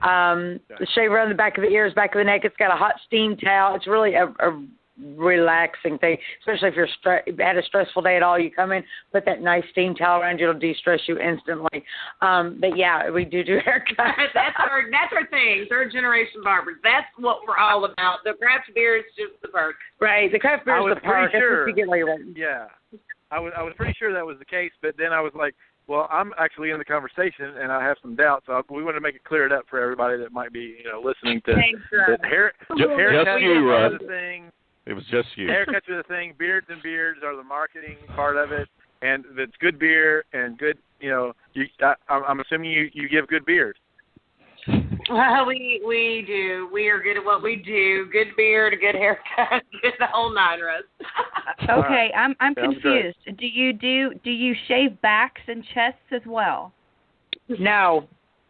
The shave around the back of the ears, back of the neck. It's got a hot steam towel. It's really a relaxing thing, especially if you're had a stressful day at all. You come in, put that nice steam towel around you. It'll de-stress you instantly. But yeah, we do haircuts.
That's our thing. Third generation barbers. That's what we're all about. The craft beer is just the perk.
Right. The craft beer is the perk.
Sure.
Yeah.
I was pretty sure that was the case, but then I was like, well, I'm actually in the conversation, and I have some doubts. So we want to make it cleared up for everybody that might be, listening to.
Thanks,
just you,
are the thing.
It was just you.
Haircuts are the thing. Beards and beards are the marketing part of it, and it's good beer and good. I'm assuming you give good beers.
Well, we do. We are good at what we do. Good beard, a good haircut, good the whole nine, Russ.
Okay, I'm confused. Good. Do you shave backs and chests as well?
No.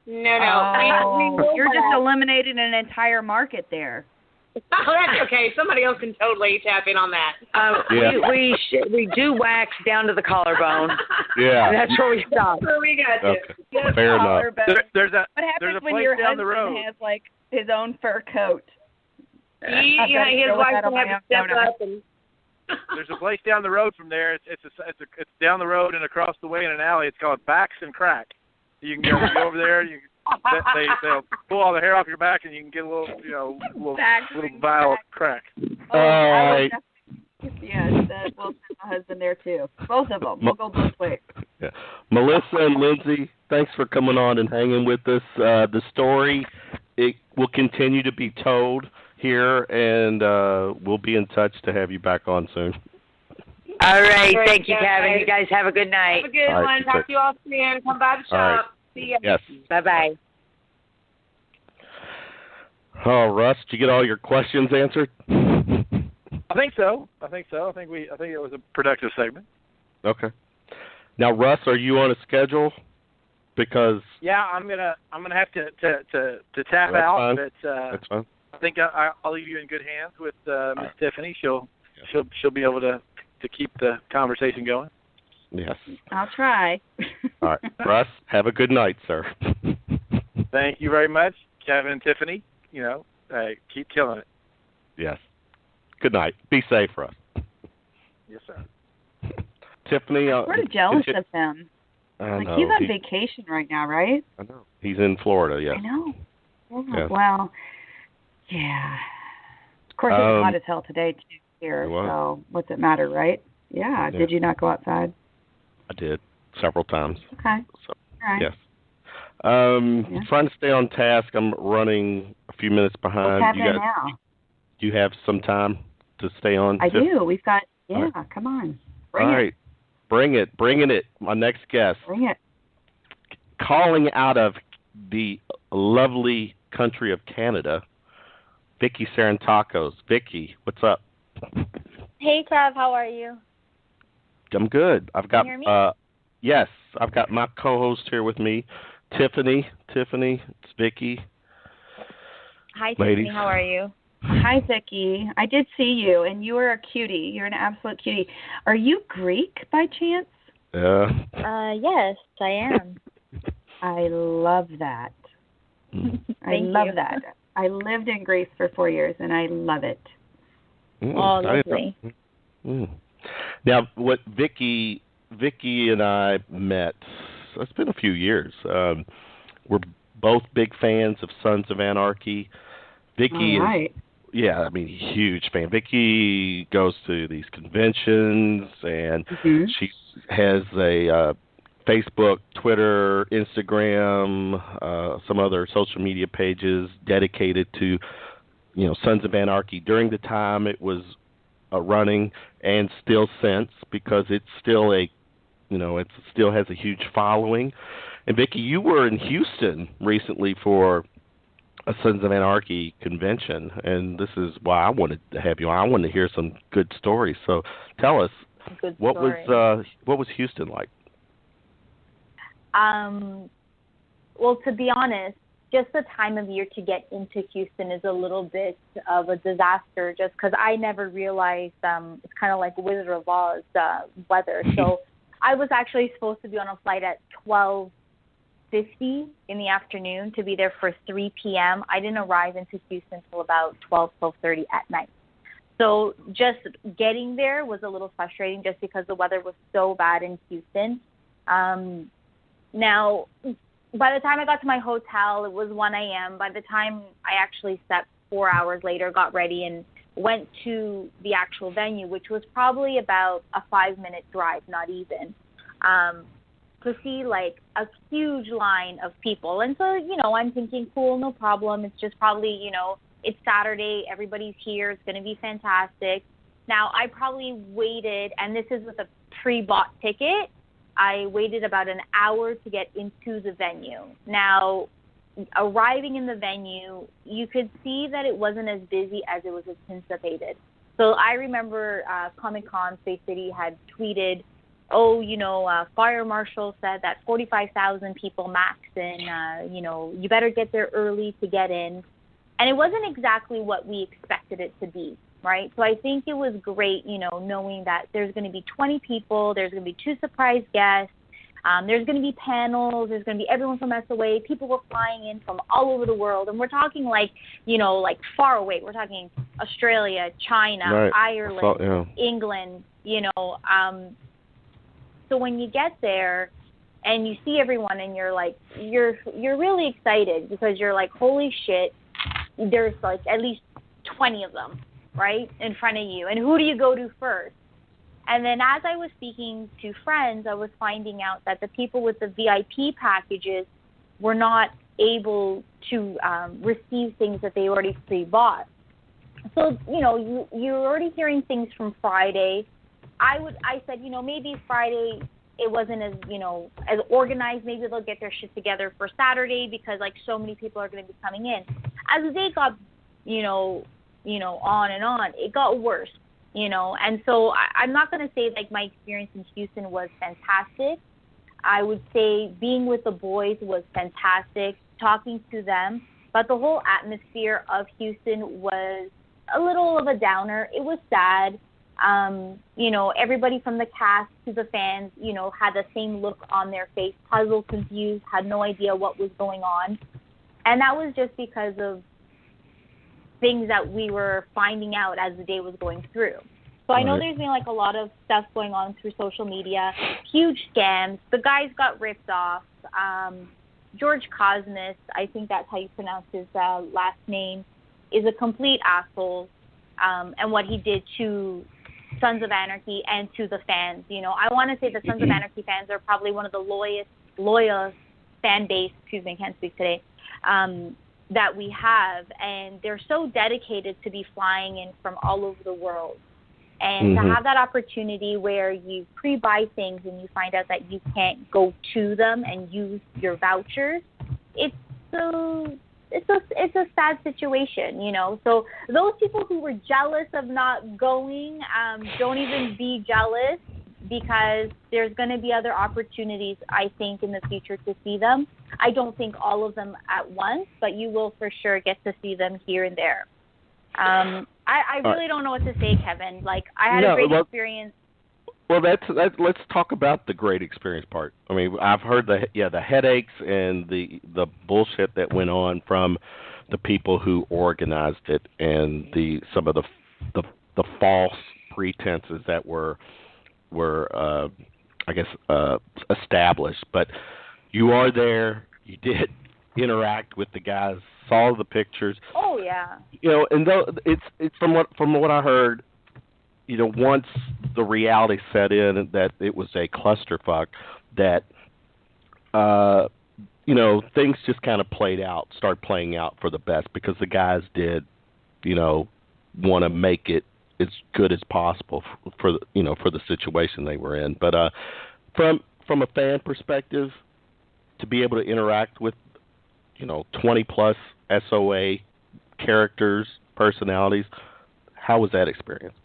Oh, you're just eliminating an entire market there.
Oh, that's okay. Somebody else can totally tap in on that.
We do wax down to the collarbone.
Yeah.
That's where we stop.
Where we got to.
Okay. Fair enough.
There's a
what happens
place
when your
down the
husband
road.
has like his own fur coat?
His wife will have to step up and.
There's a place down the road from there. It's down the road and across the way in an alley. It's called Backs and Crack. You can go over there. They'll pull all the hair off your back, and you can get a little vial of crack.
All right.
Yes, we'll send my husband there too. Both of them. We'll go both ways.
Yeah. Melissa and Lindsay, thanks for coming on and hanging with us. The story, it will continue to be told here, and we'll be in touch to have you back on soon.
All right. Thank you, Kevin. You guys have a good night.
Have a good one. Talk to you all soon. Come by the shop.
All right.
See ya.
Yes.
Bye-bye.
Oh, Russ, did you get all your questions answered?
I think so. I think it was a productive segment.
Okay. Now, Russ, are you on a schedule? Because
I'm gonna have to tap
that's
out,
fine.
but
That's fine.
I think I'll leave you in good hands with Miss Tiffany. She'll be able to keep the conversation going.
Yes.
I'll try.
All right, Russ, have a good night, sir.
Thank you very much, Kevin and Tiffany. Keep killing it.
Yes. Good night. Be safe, Russ.
Yes, sir.
Tiffany,
I'm sort of jealous of him.
I know.
He's on vacation right now, right?
I know. He's in Florida, yes.
I know. Yeah.
Yes.
Well, yeah. Of course, it's hot as hell today, too, here. So what's it matter, right? Yeah. Did you not go outside?
I did. Several times.
Okay.
So,
all right.
Yes. Trying to stay on task. I'm running a few minutes behind.
What's happening now?
Do you have some time to stay on?
I do. We've got, come on.
All right. Bring it. My next guest.
Bring it.
Calling out of the lovely country of Canada, Vicky Sarantakos. Vicky, what's up?
Hey, Krav, how are you?
I'm good. I've got,
Can you hear me?
yes, I've got my co-host here with me, Tiffany. Tiffany, it's Vicky.
Hi,
Ladies.
Tiffany, how are you?
Hi, Vicky. I did see you, and you are a cutie. You're an absolute cutie. Are you Greek by chance?
Yes, I am.
I love that. I love that. I lived in Greece for 4 years, and I love it.
Oh, lovely.
Now, what Vicky and I met, it's been a few years. We're both big fans of Sons of Anarchy. Vicky is, huge fan. Vicky goes to these conventions, and she has a Facebook, Twitter, Instagram, some other social media pages dedicated to, Sons of Anarchy. During the time it was running, and still since, because it's still it still has a huge following. And Vicky, you were in Houston recently for a Sons of Anarchy convention, and this is why I wanted to have you on. I wanted to hear some good stories. So tell us, what was Houston like?
Well, to be honest, just the time of year to get into Houston is a little bit of a disaster, just because I never realized it's kind of like Wizard of Oz weather. So I was actually supposed to be on a flight at 12:50 in the afternoon to be there for 3 p.m. I didn't arrive into Houston until about 12:30 at night. So just getting there was a little frustrating just because the weather was so bad in Houston. Now, by the time I got to my hotel, it was 1 a.m. By the time I actually slept 4 hours later, got ready, and went to the actual venue, which was probably about a 5-minute drive, not even, to see like a huge line of people. And so, I'm thinking, cool, no problem. It's just probably, it's Saturday. Everybody's here. It's going to be fantastic. Now, I probably waited, and this is with a pre-bought ticket, I waited about an hour to get into the venue. Now, arriving in the venue, you could see that it wasn't as busy as it was anticipated. So I remember Comic-Con Space City had tweeted, fire marshal said that 45,000 people max, and, you better get there early to get in. And it wasn't exactly what we expected it to be, right? So I think it was great, knowing that there's going to be 20 people, there's going to be 2 surprise guests, there's going to be panels, there's going to be everyone from SOA, people were flying in from all over the world, and we're talking like far away. We're talking Australia, China,
right.
Ireland, England, So when you get there and you see everyone and you're like, you're really excited because you're like, holy shit, there's like at least 20 of them, right, in front of you. And who do you go to first? And then as I was speaking to friends, I was finding out that the people with the VIP packages were not able to receive things that they already pre-bought. So, you're already hearing things from Friday. I said, maybe Friday it wasn't as, as organized. Maybe they'll get their shit together for Saturday because, like, so many people are going to be coming in. As the day got, on and on, it got worse, And so I'm not going to say, like, my experience in Houston was fantastic. I would say being with the boys was fantastic, talking to them. But the whole atmosphere of Houston was a little of a downer. It was sad. Everybody from the cast to the fans, had the same look on their face, puzzled, confused, had no idea what was going on. And that was just because of things that we were finding out as the day was going through. So I know there's been, like, a lot of stuff going on through social media, huge scams. The guys got ripped off. George Cosmos, I think that's how you pronounce his last name, is a complete asshole. And what he did to Sons of Anarchy and to the fans. I want to say the Sons of Anarchy fans are probably one of the loyal fan base, can't speak today, that we have. And they're so dedicated to be flying in from all over the world. And to have that opportunity where you pre-buy things and you find out that you can't go to them and use your vouchers, it's a sad situation, So those people who were jealous of not going, don't even be jealous, because there's going to be other opportunities, I think, in the future to see them. I don't think all of them at once, but you will for sure get to see them here and there. I really don't know what to say, Kevin. Like, I had a great experience.
Well, let's talk about the great experience part. I mean, I've heard the headaches and the bullshit that went on from the people who organized it, and some of the false pretenses that were established. But you are there. You did interact with the guys, saw the pictures.
Oh yeah.
And it's from what I heard. Once the reality set in that it was a clusterfuck, that things just kind of started playing out for the best, because the guys did, want to make it as good as possible for the situation they were in. But from a fan perspective, to be able to interact with 20 plus SOA characters, personalities, how was that experience?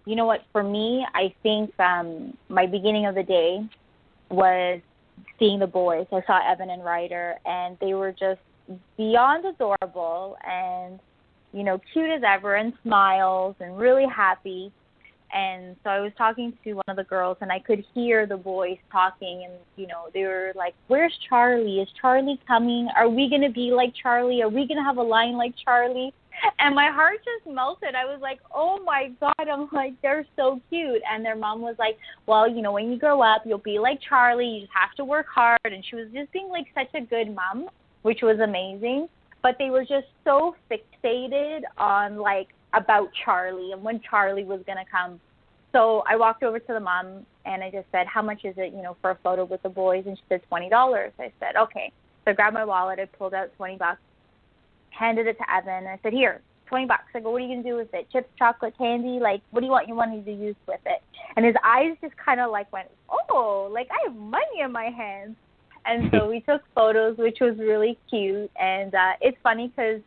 You know what, for me, I think my beginning of the day was seeing the boys. I saw Evan and Ryder, and they were just beyond adorable and, cute as ever, and smiles and really happy. And so I was talking to one of the girls, and I could hear the boys talking, and, they were like, where's Charlie? Is Charlie coming? Are we going to be like Charlie? Are we going to have a line like Charlie? And my heart just melted. I was like, oh, my God. I'm like, they're so cute. And their mom was like, well, when you grow up, you'll be like Charlie. You just have to work hard. And she was just being, like, such a good mom, which was amazing. But they were just so fixated on, like, about Charlie and when Charlie was going to come. So I walked over to the mom, and I just said, how much is it, for a photo with the boys? And she said, $20. I said, okay. So I grabbed my wallet. I pulled out $20. Handed it to Evan, and I said, here, $20. I go, what are you going to do with it? Chips, chocolate, candy? Like, what do you want your money to use with it? And his eyes just kind of, like, went, oh, like, I have money in my hands. And so we took photos, which was really cute. And it's funny because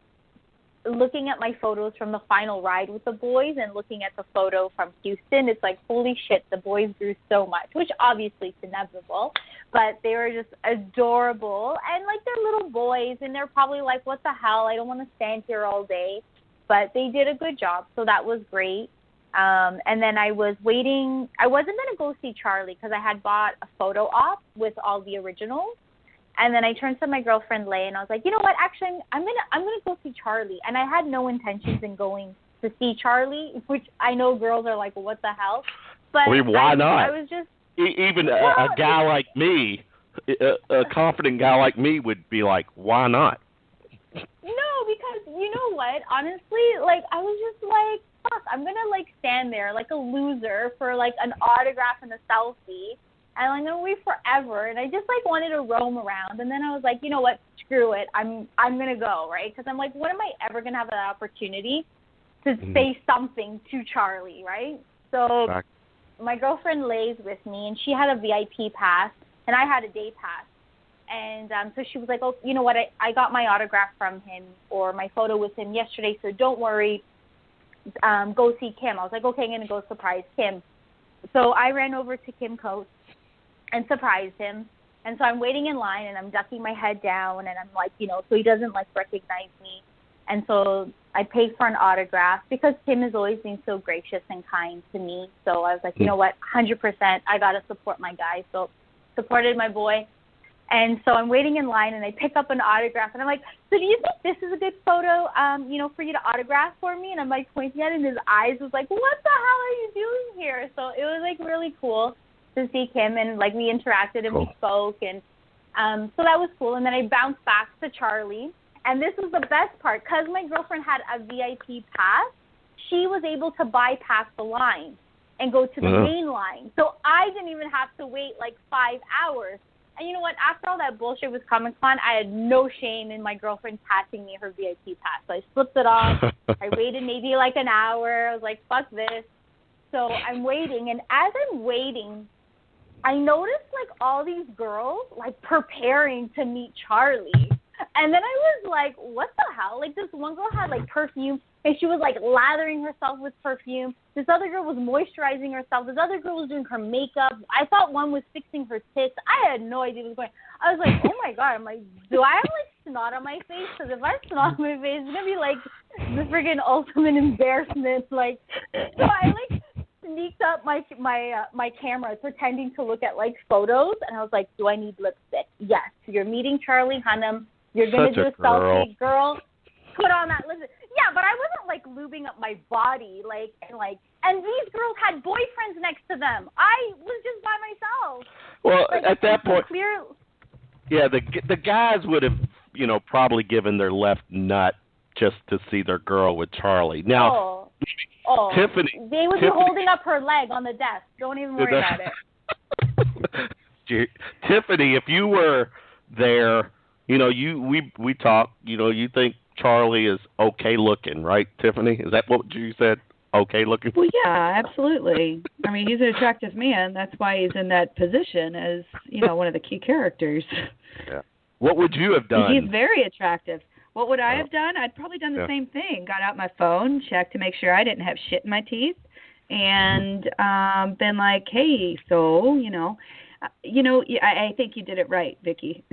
looking at my photos from the final ride with the boys and looking at the photo from Houston, it's like, holy shit, the boys grew so much, which obviously is inevitable, but they were just adorable. And, like, they're little boys, and they're probably like, what the hell, I don't want to stand here all day. But they did a good job, so that was great. And then I was waiting. I wasn't going to go see Charlie because I had bought a photo op with all the originals. And then I turned to my girlfriend, Leigh, and I was like, you know what, actually, I'm gonna go see Charlie. And I had no intentions in going to see Charlie, which I know girls are like, well, what the hell? But
I mean, why not?
I was just...
Even a guy like me, a confident guy like me would be like, why not?
No, because you know what? Honestly, like, I was just like, fuck, I'm going to, like, stand there like a loser for, like, an autograph and a selfie. And I'm going to wait forever. And I just, like, wanted to roam around. And then I was like, you know what? Screw it. I'm going to go, right? Because I'm like, when am I ever going to have that opportunity to say something to Charlie, right? So my girlfriend lays with me, and she had a VIP pass, and I had a day pass. And so she was like, oh, you know what, I got my autograph from him or my photo with him yesterday, so don't worry, go see Kim. I was like, okay, I'm going to go surprise Kim. So I ran over to Kim Coates and surprised him. And so I'm waiting in line, and I'm ducking my head down, and I'm like, you know, so he doesn't, like, recognize me. And so I paid for an autograph because Kim has always been so gracious and kind to me. So I was like, you know what, 100%, I got to support my guy. So supported my boy. And so I'm waiting in line, and I pick up an autograph, and I'm like, so do you think this is a good photo, you know, for you to autograph for me? And I'm, like, pointing at it, and his eyes was like, what the hell are you doing here? So it was, like, really cool to see Kim, and, like, we interacted and we spoke, and so that was cool. And then I bounced back to Charlie, and this was the best part. Because my girlfriend had a VIP pass, she was able to bypass the line and go to the main line. So I didn't even have to wait, like, 5 hours. And you know what? After all that bullshit with Comic-Con, I had no shame in my girlfriend passing me her VIP pass. So I slipped it off. I waited maybe like an hour. I was like, fuck this. So I'm waiting. And as I'm waiting, I noticed, like, all these girls, like, preparing to meet Charlie. And then I was like, what the hell? Like, this one girl had, like, perfume, and she was, like, lathering herself with perfume. This other girl was moisturizing herself. This other girl was doing her makeup. I thought one was fixing her tits. I had no idea what was going on. I was like, oh, my God. I'm like, do I have, like, snot on my face? Because if I have snot on my face, it's going to be, like, the friggin' ultimate embarrassment. Like, so I, like, sneaked up my camera pretending to look at, like, photos. And I was like, do I need lipstick? Yes. You're meeting Charlie Hunnam. You're going to do a selfie. Girl, put on that lipstick. Yeah, but I wasn't, like, lubing up my body, and these girls had boyfriends next to them. I was just by myself.
Well,
like,
at that point,
clear...
yeah, the guys would have, you know, probably given their left nut just to see their girl with Charlie. Now, Tiffany...
They would be holding up her leg on the desk. Don't even worry about it.
Tiffany, if you were there, you know, we talked, you know, you think Charlie is okay looking, right, Tiffany? Is that what you said? Okay looking?
Well, yeah, absolutely. I mean, he's an attractive man. That's why he's in that position as, you know, one of the key characters.
Yeah. What would you have done?
He's very attractive. What would I have done? I'd probably done the same thing. Got out my phone, checked to make sure I didn't have shit in my teeth, and been like, hey, so, I think you did it right, Vicky.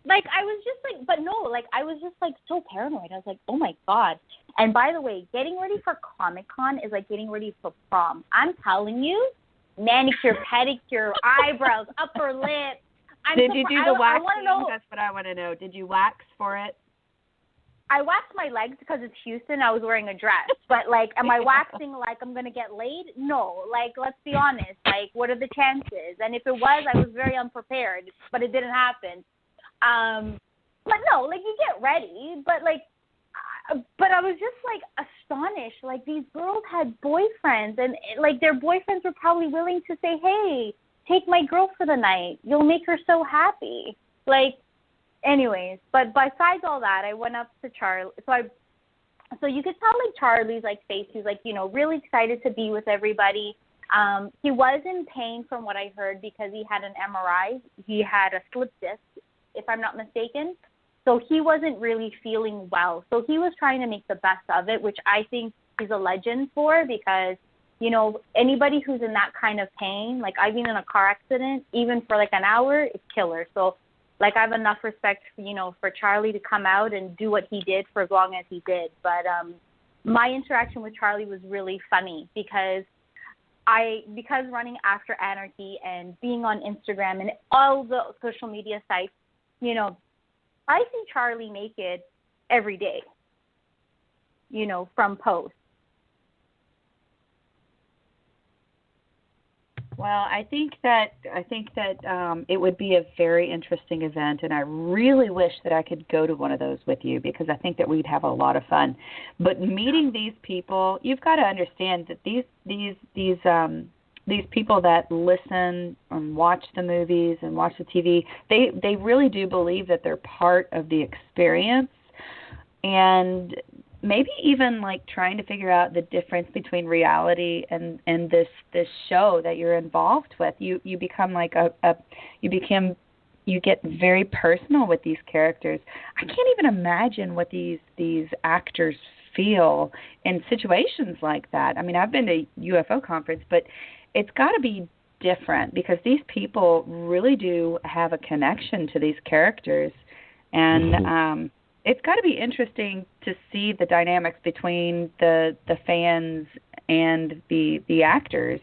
Like, I was just like, but no, like, I was just like so paranoid. I was like, oh my God. And by the way, getting ready for Comic-Con is like getting ready for prom. I'm telling you, manicure, pedicure, eyebrows, upper lip.
Did you do the waxing? That's what I want to know. Did you wax for it?
I waxed my legs because it's Houston. I was wearing a dress. But, like, am I waxing like I'm going to get laid? No. Like, let's be honest. Like, what are the chances? And if it was, I was very unprepared. But it didn't happen. But no, like, you get ready, but like, but I was just like astonished. Like, these girls had boyfriends, and like their boyfriends were probably willing to say, "Hey, take my girl for the night. You'll make her so happy." Like, anyways, but besides all that, I went up to Charlie. So you could tell, like, Charlie's like face. He's like, you know, really excited to be with everybody. He was in pain from what I heard because he had an MRI. He had a slip disc, if I'm not mistaken. So he wasn't really feeling well. So he was trying to make the best of it, which I think he's a legend for, because, you know, anybody who's in that kind of pain, like, I've been in a car accident, even for like an hour, it's killer. So, like, I have enough respect, for Charlie to come out and do what he did for as long as he did. But my interaction with Charlie was really funny because running after Anarchy and being on Instagram and all the social media sites, I see Charlie naked every day, from posts.
Well, I think that it would be a very interesting event, and I really wish that I could go to one of those with you, because I think that we'd have a lot of fun. But meeting these people, you've got to understand that these people that listen and watch the movies and watch the TV, they really do believe that they're part of the experience. And maybe even like trying to figure out the difference between reality and this show that you're involved with. You become like you get very personal with these characters. I can't even imagine what these actors feel in situations like that. I mean, I've been to UFO conference, but it's got to be different because these people really do have a connection to these characters, and it's got to be interesting to see the dynamics between the fans and the actors.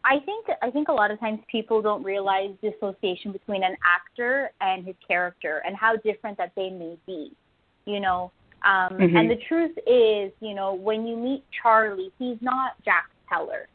I think a lot of times people don't realize the association between an actor and his character and how different that they may be, you know. And the truth is, you know, when you meet Charlie, he's not Jack Teller.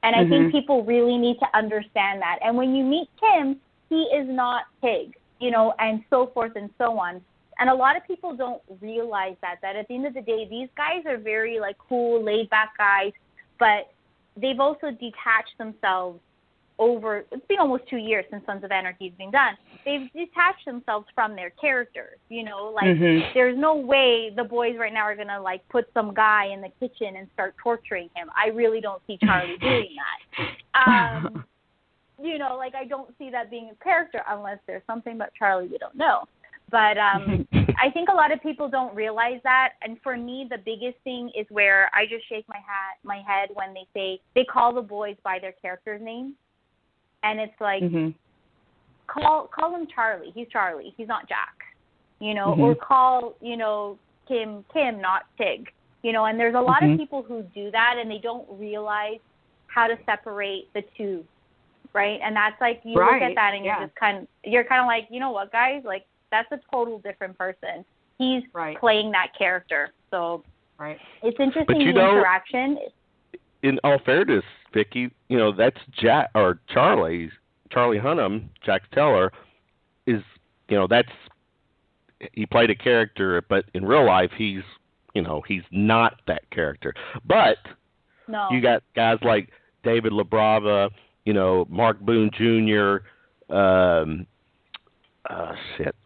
And I think people really need to understand that. And when you meet Kim, he is not Tig, you know, and so forth and so on. And a lot of people don't realize that at the end of the day, these guys are very, like, cool, laid-back guys, but they've also detached themselves over, it's been almost 2 years since Sons of Anarchy has been done. They've detached themselves from their characters, you know, like there's no way the boys right now are going to like put some guy in the kitchen and start torturing him. I really don't see Charlie doing that. You know, like I don't see that being a character unless there's something about Charlie we don't know. But I think a lot of people don't realize that. And for me, the biggest thing is where I just shake my head when they say, they call the boys by their character's name. And it's like, call him Charlie. He's Charlie. He's not Jack, you know, or call, you know, Kim, not Tig, you know, and there's a lot of people who do that and they don't realize how to separate the two, right? And that's like, you look at that and you're just you're kind of like, you know what, guys, like that's a total different person. He's playing that character. So it's interesting, the interaction.
In all fairness, Vicky, you know, that's Jack or Charlie Hunnam, Jack Teller, is, you know, he played a character, but in real life he's not that character. But you got guys like David LaBrava, you know, Mark Boone Jr.,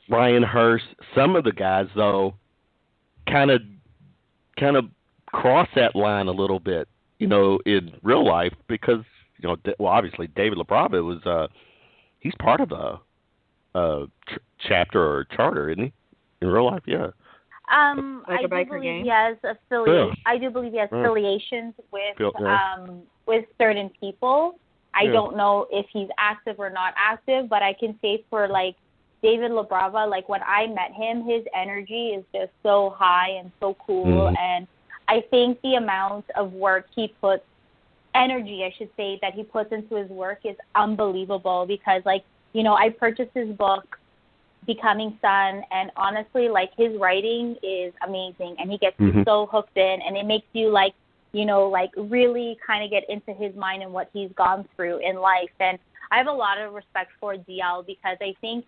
Ryan Hurst. Some of the guys though kind of cross that line a little bit, you know, in real life because, you know, obviously David LaBrava was he's part of a chapter or charter, isn't he? In real life,
I do believe he has affiliations with certain people. I don't know if he's active or not active, but I can say for like David LaBrava, like when I met him, his energy is just so high and so cool, and I think the amount of work energy, I should say, that he puts into his work is unbelievable because, like, you know, I purchased his book, Becoming Sun, and honestly, like, his writing is amazing, and he gets you so hooked in, and it makes you, like, you know, like, really kind of get into his mind and what he's gone through in life. And I have a lot of respect for DL because I think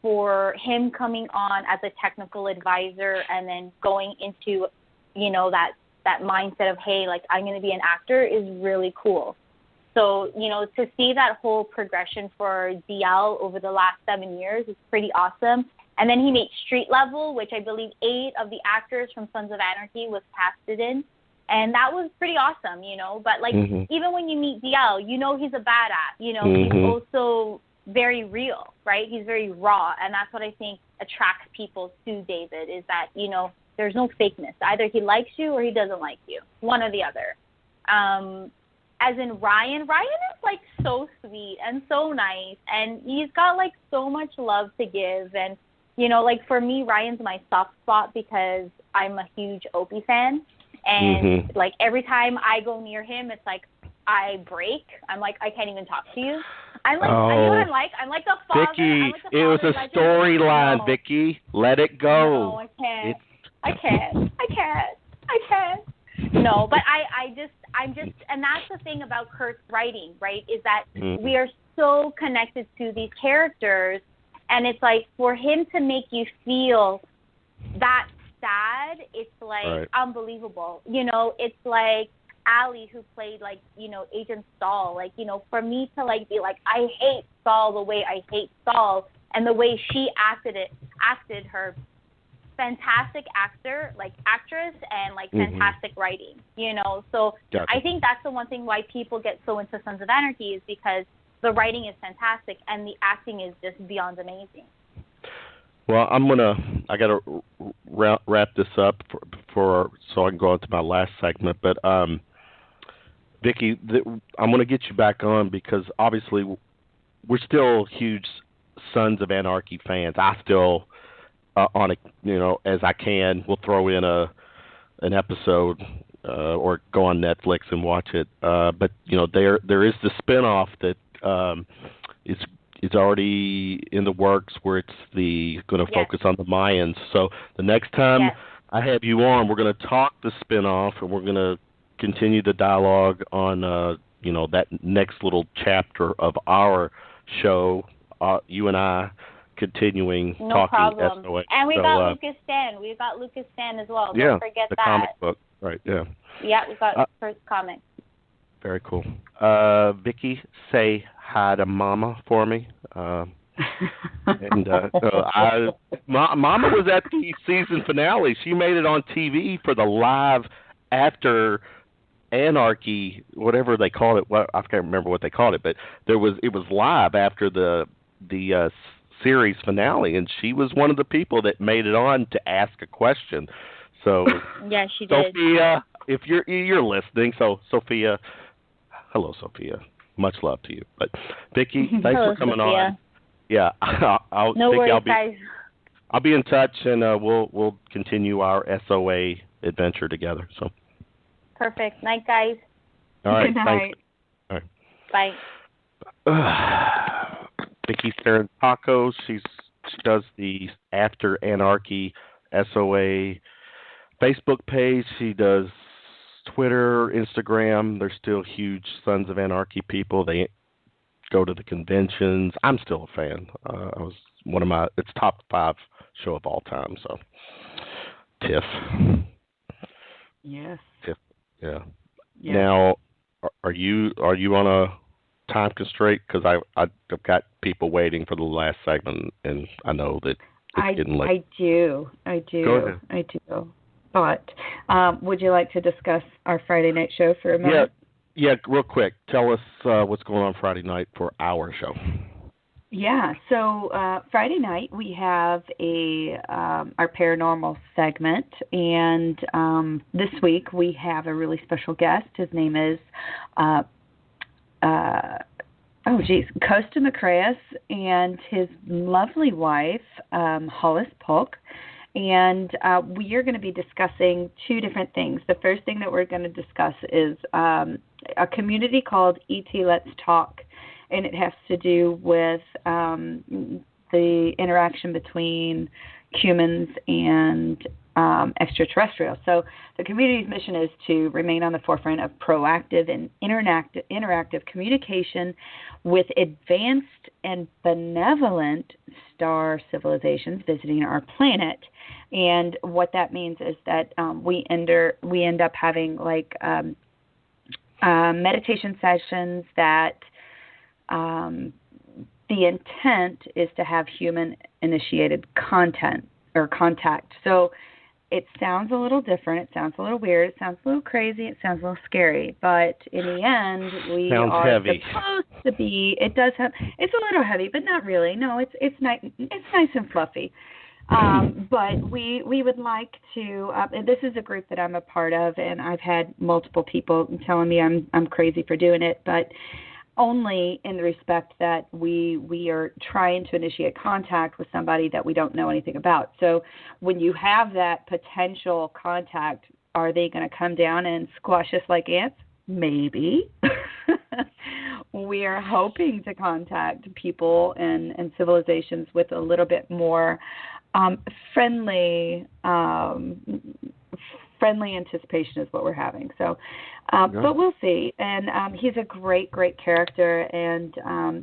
for him coming on as a technical advisor and then going into, you know, that mindset of, hey, like, I'm going to be an actor is really cool. So, you know, to see that whole progression for DL over the last 7 years is pretty awesome. And then he made Street Level, which I believe 8 of the actors from Sons of Anarchy was casted in. And that was pretty awesome, you know. But, like, even when you meet DL, you know he's a badass. You know, he's also very real, right? He's very raw. And that's what I think attracts people to David is that, you know, there's no fakeness. Either he likes you or he doesn't like you, one or the other. As in Ryan is, like, so sweet and so nice. And he's got, like, so much love to give. And, you know, like, for me, Ryan's my soft spot because I'm a huge Opie fan. And, like, every time I go near him, it's like I break. I'm like, I can't even talk to you. I'm like, you know what I'm like? I'm like the father.
Vicky,
like the
it was a storyline, Vicky. Let it go.
No, I can't. I can't. No, but I'm just, and that's the thing about Kurt's writing, right, is that we are so connected to these characters, and it's like for him to make you feel that sad, it's like unbelievable. You know, it's like Allie who played, like, you know, Agent Saul. Like, you know, for me to, like, be like, I hate Saul the way I hate Saul, and the way she acted her fantastic actress, and fantastic writing. So
Gotcha.
I think that's the one thing why people get so into Sons of Anarchy is because the writing is fantastic and the acting is just beyond amazing.
Well, I gotta wrap this up so I can go on to my last segment. But Vicky, I'm gonna get you back on because obviously we're still huge Sons of Anarchy fans. I still as I can, we'll throw in an episode or go on Netflix and watch it. But there is the spinoff that is already in the works where it's going to focus on the Mayans. So the next time I have you on, we're going to talk the spinoff and we're going to continue the dialogue on that next little chapter of our show. You and I continuing talking SOA.
And we got Lucas Stan. We've got Lucas Stan as well. Don't forget
the
that.
comic book. Right, yeah.
Yeah, we got the first comic.
Very cool. Vicky, say hi to Mama for me. Mama was at the season finale. She made it on TV for the live after Anarchy, whatever they called it. Well, I can't remember what they called it, but it was live after the series finale, and she was one of the people that made it on to ask a question. So
yeah, she did.
Sophia, if you're listening, so Sophia, hello Sophia, much love to you. But Vicky, thanks for coming on. Yeah,
guys.
I'll be in touch, and we'll continue our SOA adventure together. So
perfect. Night, guys.
All right.
Good night.
Thanks. All right.
Bye.
Vicky Sarantakos, she does the After Anarchy SOA Facebook page. She does Twitter, Instagram. They're still huge Sons of Anarchy people. They go to the conventions. I'm still a fan. I was it's top 5 show of all time. So Tiff.
Yes.
Tiff. Yeah.
Yes.
Now, are you on a time constraint? Because I've got people waiting for the last segment, and I know that it's getting late.
I do.
Go ahead.
I do. But would you like to discuss our Friday night show for a moment?
Yeah, real quick. Tell us what's going on Friday night for our show.
Yeah, so Friday night we have our paranormal segment, and this week we have a really special guest. His name is Costa Macraeus and his lovely wife, Hollis Polk. And we are going to be discussing 2 different things. The first thing that we're going to discuss is a community called ET Let's Talk, and it has to do with the interaction between humans and extraterrestrials. So the community's mission is to remain on the forefront of proactive and interactive communication with advanced and benevolent star civilizations visiting our planet. And what that means is that we end up having meditation sessions that the intent is to have human-initiated contact. So it sounds a little different. It sounds a little weird. It sounds a little crazy. It sounds a little scary. But in the end, we are
heavy.
supposed to be. It does have. It's a little heavy, but not really. No, it's nice. It's nice and fluffy. But we would like to. This is a group that I'm a part of, and I've had multiple people telling me I'm crazy for doing it, but only in the respect that we are trying to initiate contact with somebody that we don't know anything about. So when you have that potential contact, are they going to come down and squash us like ants? Maybe. We are hoping to contact people and civilizations with a little bit more friendly anticipation is what we're having. So, but we'll see. And he's a great, great character and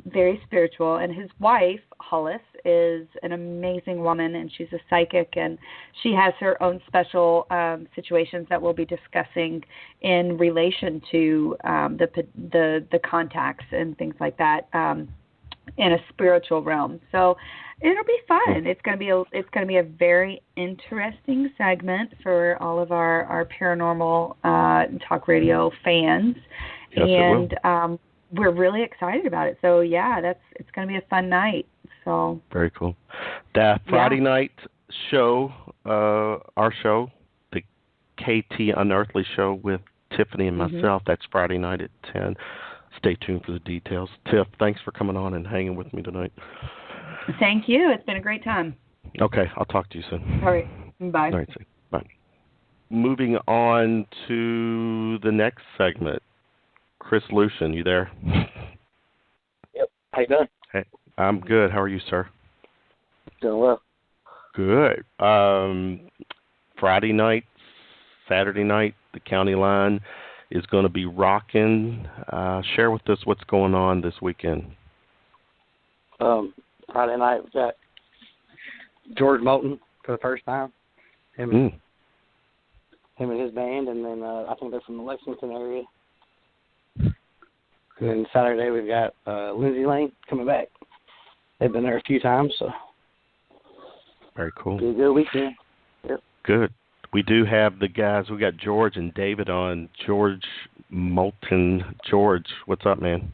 very spiritual. And his wife, Hollis, is an amazing woman, and she's a psychic, and she has her own special situations that we'll be discussing in relation to the contacts and things like that. in a spiritual realm. So it'll be fun. It's going to be a very interesting segment for all of our paranormal talk radio fans,
yes,
and we're really excited about it. So yeah, it's going to be a fun night. So
very cool. That Friday night show, our show, the KT Unearthly show with Tiffany and myself. That's Friday night at 10. Stay tuned for the details. Tiff, thanks for coming on and hanging with me tonight.
Thank you. It's been a great time.
Okay, I'll talk to you soon.
All right. Bye.
All right, see. Bye. Moving on to the next segment. Chris Lucian, you there?
Yep. How you doing?
Hey, I'm good. How are you, sir?
Doing well.
Good. Friday night, Saturday night, the county line is going to be rocking. Share with us what's going on this weekend.
Friday night we got George Molton for the first time. Him and his band, and then I think they're from the Lexington area. And then Saturday we've got Lindsay Lane coming back. They've been there a few times, so
very cool.
Be a good weekend. Yep.
Good. We do have the guys. We got George and David on. George Molton. George, what's up, man?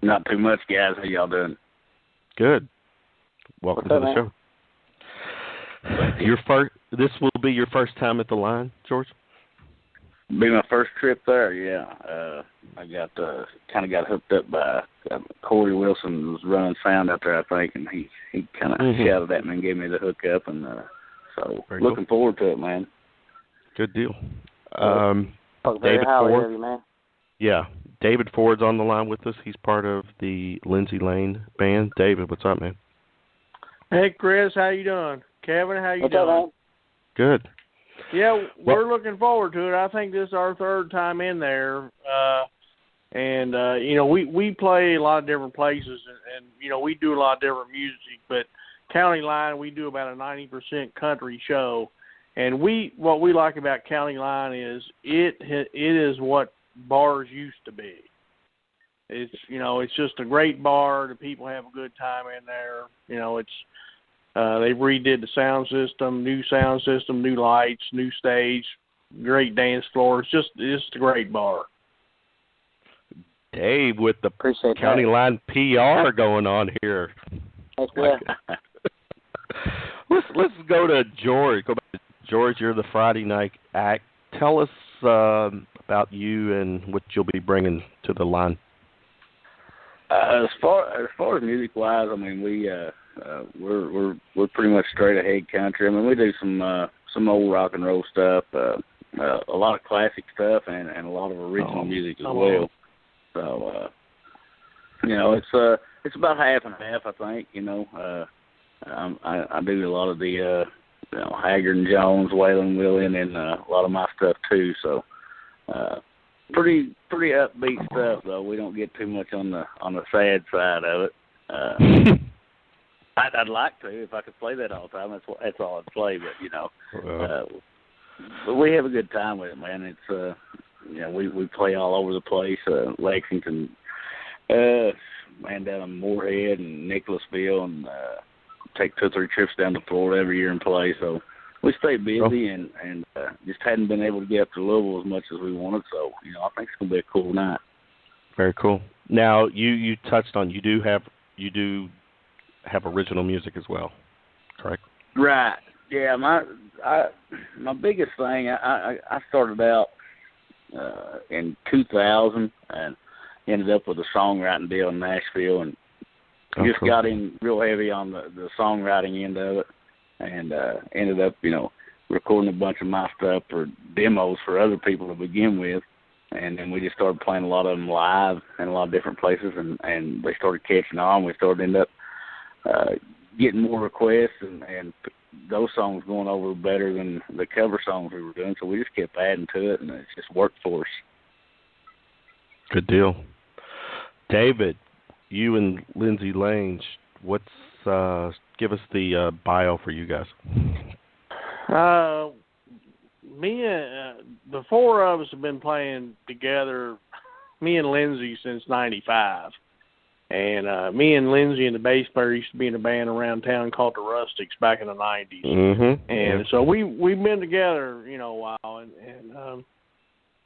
Not too much, guys. How y'all doing?
Good. Welcome to the show. This will be your first time at the line, George?
Be my first trip there, yeah. I got kind of got hooked up by Corey Wilson was running sound out there, I think, and he kind of shouted at me and gave me the hookup, and so
very
looking forward to it, man.
Good deal.
David Ford, man.
Yeah, David Ford's on the line with us. He's part of the Lindsay Lane band. David, what's up, man?
Hey, Chris, how you doing? Kevin, how you
what's
doing?
Up, man?
Good.
Yeah, we're looking forward to it. I think this is our third time in there, and we play a lot of different places, and we do a lot of different music. But County Line, we do about a 90% country show, and what we like about County Line is it is what bars used to be. It's just a great bar. The people have a good time in there. They redid the sound system, new lights, new stage, great dance floor. It's just a great bar.
Dave with the
Appreciate
County
that.
Line PR going on here. Let's go to George. Go back to George. You're the Friday night act. Tell us about you and what you'll be bringing to the line.
As far as music wise, I mean we're pretty much straight ahead country. I mean we do some old rock and roll stuff, a lot of classic stuff, and a lot of original music as well. So it's about half and half, I think. I do a lot of the Haggard and Jones, Waylon William, and a lot of my stuff too. So pretty upbeat stuff though. We don't get too much on the sad side of it. I'd like to if I could play that all the time. That's all I'd play. But but we have a good time with it, man. It's we play all over the place. Lexington, man, down in Moorhead and Nicholasville, and take 2 or 3 trips down to Florida every year and play. So we stay busy and just hadn't been able to get up to Louisville as much as we wanted. So I think it's gonna be a cool night.
Very cool. Now you touched on you do have original music as well, correct?
Right. Yeah. My biggest thing, I started out in 2000 and ended up with a songwriting deal in Nashville, and just
cool.
got in real heavy on the songwriting end of it, and ended up recording a bunch of my stuff for demos for other people to begin with. And then we just started playing a lot of them live in a lot of different places, and they started catching on. We started end up getting more requests, and those songs going over better than the cover songs we were doing. So we just kept adding to it, and it's just worked for us.
Good deal. David, you and Lindsay Lane, give us the bio for you guys.
Me and the 4 of us have been playing together, me and Lindsay, since '95, And me and Lindsay and the bass player used to be in a band around town called the Rustics back in the 90s.
Mm-hmm.
And so we've been together, a while, and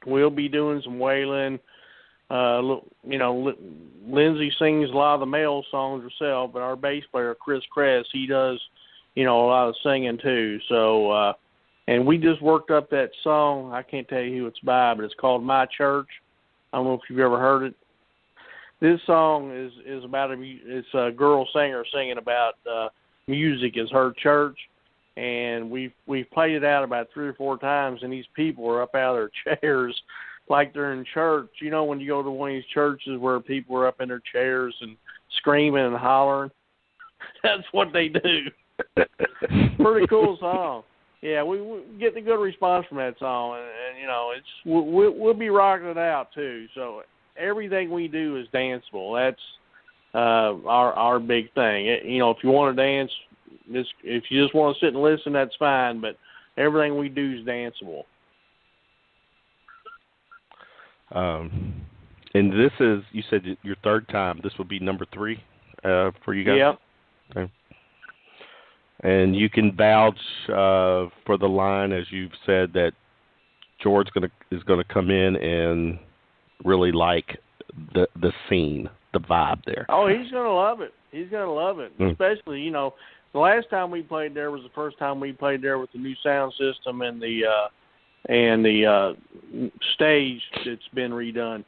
we'll be doing some wailing. Lindsay sings a lot of the male songs herself, but our bass player, Chris Kress, he does, a lot of singing too. So, and we just worked up that song. I can't tell you who it's by, but it's called My Church. I don't know if you've ever heard it. This song is about it's a girl singer singing about music is her church, and we've played it out about 3 or 4 times, and these people are up out of their chairs like they're in church. When you go to one of these churches where people are up in their chairs and screaming and hollering, that's what they do. Pretty cool song. Yeah, we get a good response from that song, and it's we'll be rocking it out too. So everything we do is danceable. That's our big thing. If you want to dance, if you just want to sit and listen, that's fine. But everything we do is danceable.
And this is, you said your 3rd time. This would be number 3 for you guys.
Yep.
Okay. And you can vouch for the line, as you've said, that George is gonna come in and really like the scene, the vibe there.
Oh, he's gonna love it. He's gonna love it. Especially, the last time we played there was the first time we played there with the new sound system and the stage that's been redone.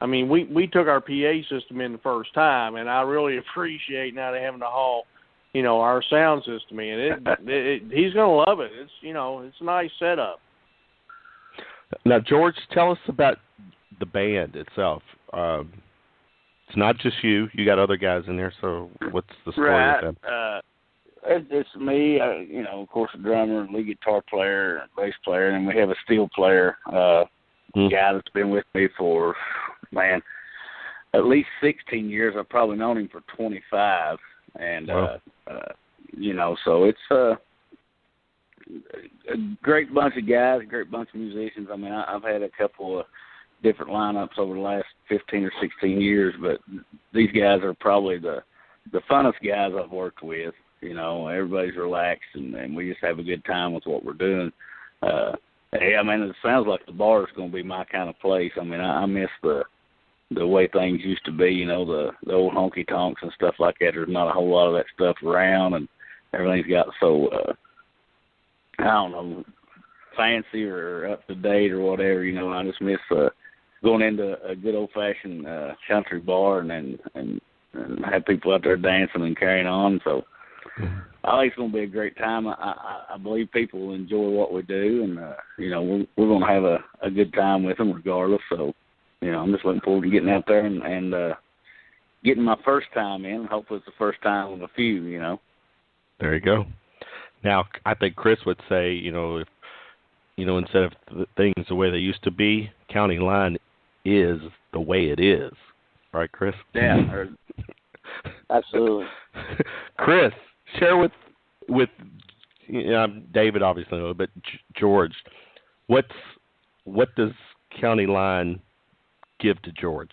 I mean, we took our PA system in the first time, and I really appreciate now having to haul, our sound system in. He's gonna love it. It's it's a nice setup.
Now, George, tell us about the band itself. It's not just you. You got other guys in there. So what's the story with them?
It's me, of course, a drummer, lead guitar player, bass player, and we have a steel player, guy that's been with me for, at least 16 years. I've probably known him for 25. And,
wow.
So it's a great bunch of guys, a great bunch of musicians. I mean, I've had a couple of different lineups over the last 15 or 16 years, but these guys are probably the funnest guys I've worked with. Everybody's relaxed, and we just have a good time with what we're doing. It sounds like the bar is going to be my kind of place. I mean, I miss the way things used to be, the old honky tonks and stuff like that. There's not a whole lot of that stuff around, and everything's got so, I don't know, fancy or up to date or whatever. I just miss going into a good old fashioned country bar and have people out there dancing and carrying on. So I think it's going to be a great time. I believe people will enjoy what we do, and we're going to have a good time with them regardless. So I'm just looking forward to getting out there and getting my first time in. Hopefully it's the first time with a few.
There you go. Now, I think Chris would say, if instead of things the way they used to be, County Line is the way it is. Right, Chris?
Yeah. Absolutely.
Chris, share with David, obviously, but George, what does County Line give to George?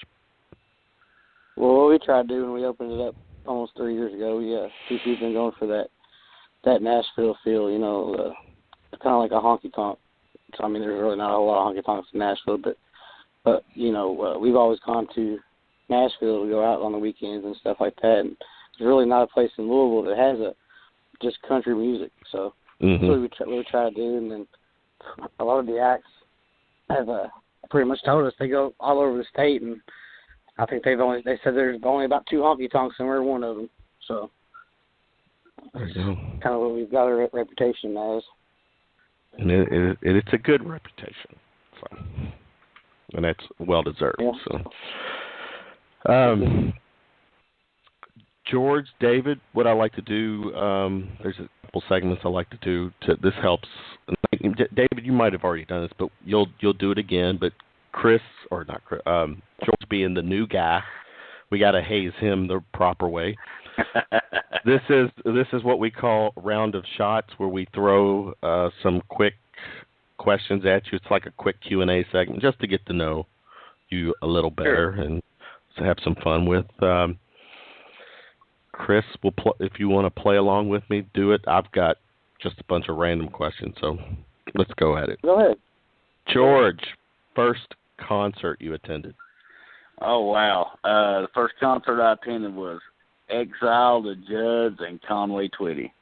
Well, what we tried to do when we opened it up almost 3 years ago, we've been going for that Nashville feel, kind of like a honky tonk. So, I mean, there's really not a whole lot of honky tonks in Nashville, but we've always gone to Nashville to go out on the weekends and stuff like that. And there's really not a place in Louisville that has just country music. So that's what we try to do. And then a lot of the acts have pretty much told us they go all over the state, and I think they said there's only about 2 honky tonks, and we're one of them. So that's kind of what we've got a reputation as.
And it's a good reputation, so, and that's well deserved.
Yeah.
So, George, David, what I like to do, there's a couple segments I like to do. This helps. David, you might have already done this, but you'll do it again. But George being the new guy, we got to haze him the proper way. This is what we call round of shots, where we throw some quick questions at you. It's like a quick Q&A segment, just to get to know you a little better and to have some fun with. Chris will if you want to play along with me, do it. I've got just a bunch of random questions, so let's go at it.
Go ahead.
George, first concert you attended?
Oh, wow. The first concert I attended was Exile, the Judds, and Conway Twitty.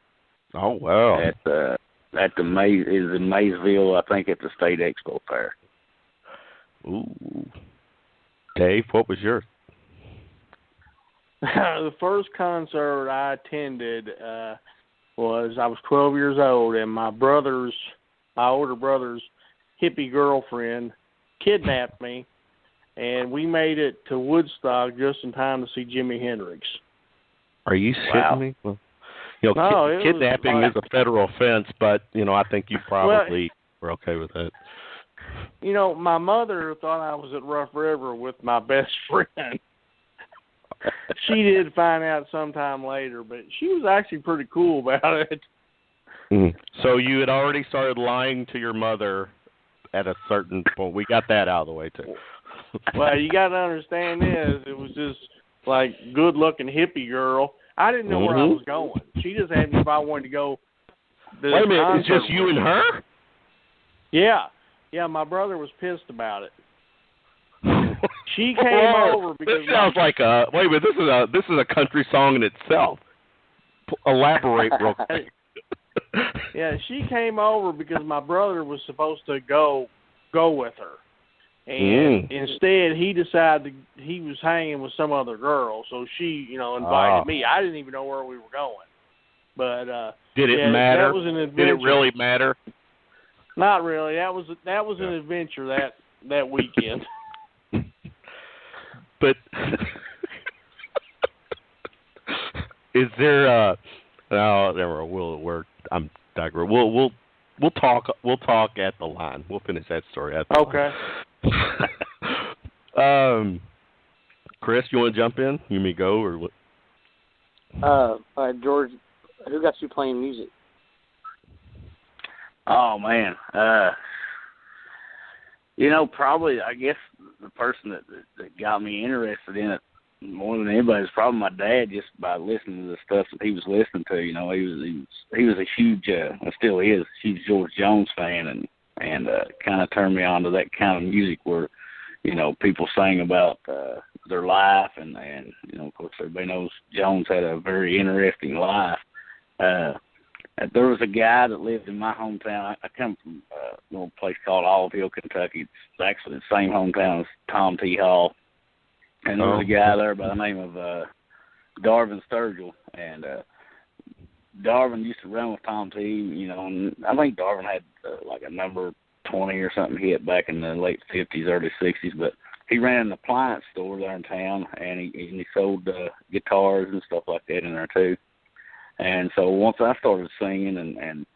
Oh, wow.
At the is in Maysville, I think, at the State Expo Fair.
Ooh. Dave, what was yours?
The first concert I attended was I was 12 years old, and my older brother's hippie girlfriend kidnapped me, and we made it to Woodstock just in time to see Jimi Hendrix.
Are you shitting me? Well, kidnapping is a federal offense, but I think you probably were okay with that.
My mother thought I was at Rough River with my best friend. She did find out sometime later, but she was actually pretty cool about it.
So you had already started lying to your mother at a certain point. We got that out of the way, too.
Well, you got to understand this. It was just like good-looking hippie girl. I didn't know where I was going. She just asked me if I wanted to go.
Wait a minute, it's just you and her?
Yeah. Yeah, my brother was pissed about it. She came over because
this sounds like a wait a minute. This is a country song in itself. Elaborate real quick.
Yeah, she came over because my brother was supposed to go with her, and instead he decided he was hanging with some other girl, so she invited me. I didn't even know where we were going, but
did it matter?
That was an adventure.
Did it really matter?
Not really. That was an adventure that weekend.
But is there no, never. I'm digressing. We'll talk at the line. We'll finish that story at the line. Chris, you want to jump in? You may go or what?
All right, George, who got you playing music?
Oh man, probably I guess the person that got me interested in it more than anybody is probably my dad, just by listening to the stuff that he was listening to. He was a huge, still is, huge George Jones fan, and kind of turned me on to that kind of music where, people sang about their life, and of course everybody knows Jones had a very interesting life. There was a guy that lived in my hometown. I come from a little place called Olive, Kentucky. It's actually the same hometown as Tom T. Hall. And there was a guy there by the name of Darvin Sturgill. And Darvin used to run with Tom T. And I think Darvin had like a number 20 or something hit back in the late 50s, early 60s. But he ran an appliance store there in town, and he sold guitars and stuff like that in there too. And so once I started singing and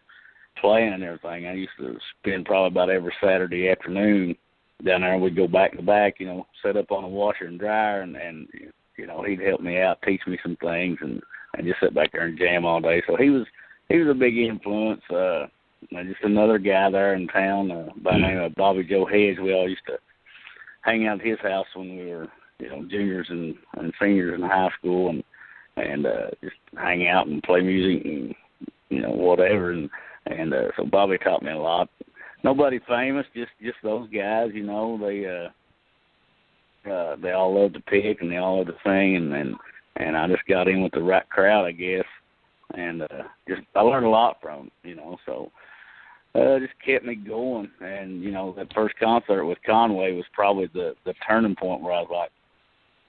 playing and everything, I used to spend probably about every Saturday afternoon down there. We'd go back to back, set up on a washer and dryer, and he'd help me out, teach me some things, and just sit back there and jam all day. So he was a big influence. Just another guy there in town by the name of Bobby Joe Hedge. We all used to hang out at his house when we were juniors and seniors in high school, and just hang out and play music and whatever, and so Bobby taught me a lot. Nobody famous, just those guys. They all love to pick and they all love to sing, and I just got in with the right crowd, I guess, and I learned a lot from them. So just kept me going, and that first concert with Conway was probably the turning point where I was like,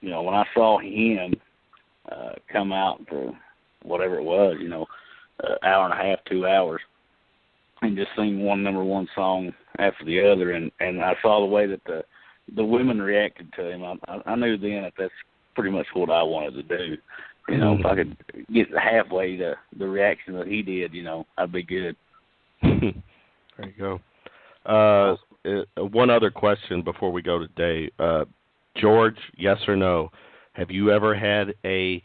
when I saw him come out for whatever it was, hour and a half, 2 hours, and just sing one number one song after the other, and I saw the way that the women reacted to him. I knew then that that's pretty much what I wanted to do. If I could get halfway to the reaction that he did, I'd be good.
There you go. One other question before we go to Dave. George, yes or no? Have you ever had a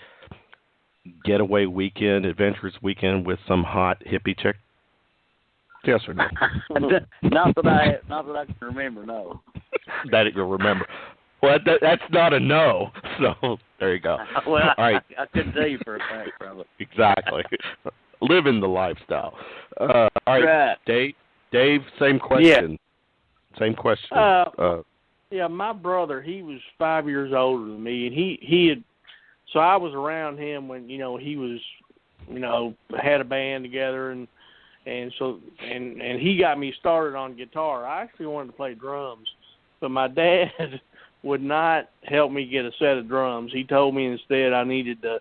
getaway weekend, adventurous weekend with some hot hippie chick? Yes or no?
Not that I can remember, no.
That you'll remember. Well, that's not a no. So there you go.
Well,
all right.
I couldn't tell you for a fact, probably.
Exactly. Living the lifestyle. All right, Dave, same question.
Yeah.
Same question.
Yeah, my brother, he was 5 years older than me, and he had. So I was around him when he was, had a band together, and he got me started on guitar. I actually wanted to play drums, but my dad would not help me get a set of drums. He told me instead I needed to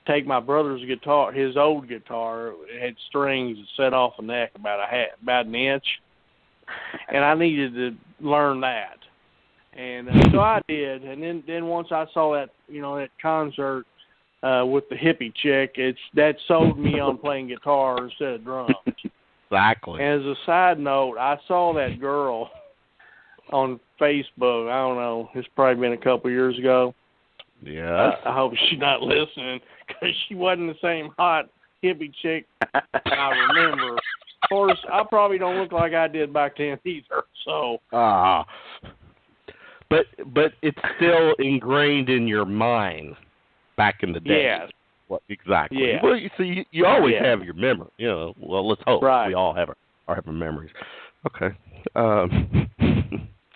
take my brother's guitar, his old guitar. It had strings that set off a neck about an inch, and I needed to learn that. And so I did. And then once I saw that that concert with the hippie chick, that sold me on playing guitar instead of drums.
Exactly.
And as a side note, I saw that girl on Facebook. I don't know. It's probably been a couple years ago.
Yeah.
I hope she's not listening, because she wasn't the same hot hippie chick I remember. Of course, I probably don't look like I did back then either. So.
But it's still ingrained in your mind back in the day.
Yes.
What exactly?
Yeah.
Well, you see, you always have your memory. Well, let's hope we all have our memories. Okay.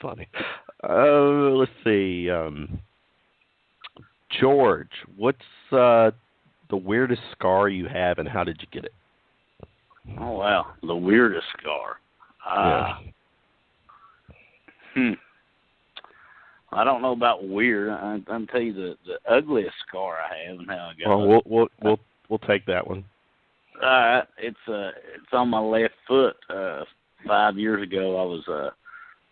Funny. Let's see. George, what's the weirdest scar you have, and how did you get it?
Oh, wow. The weirdest scar. I don't know about weird. I'll tell you the ugliest scar I have and how I got it.
We'll take that one.
It's on my left foot. 5 years ago,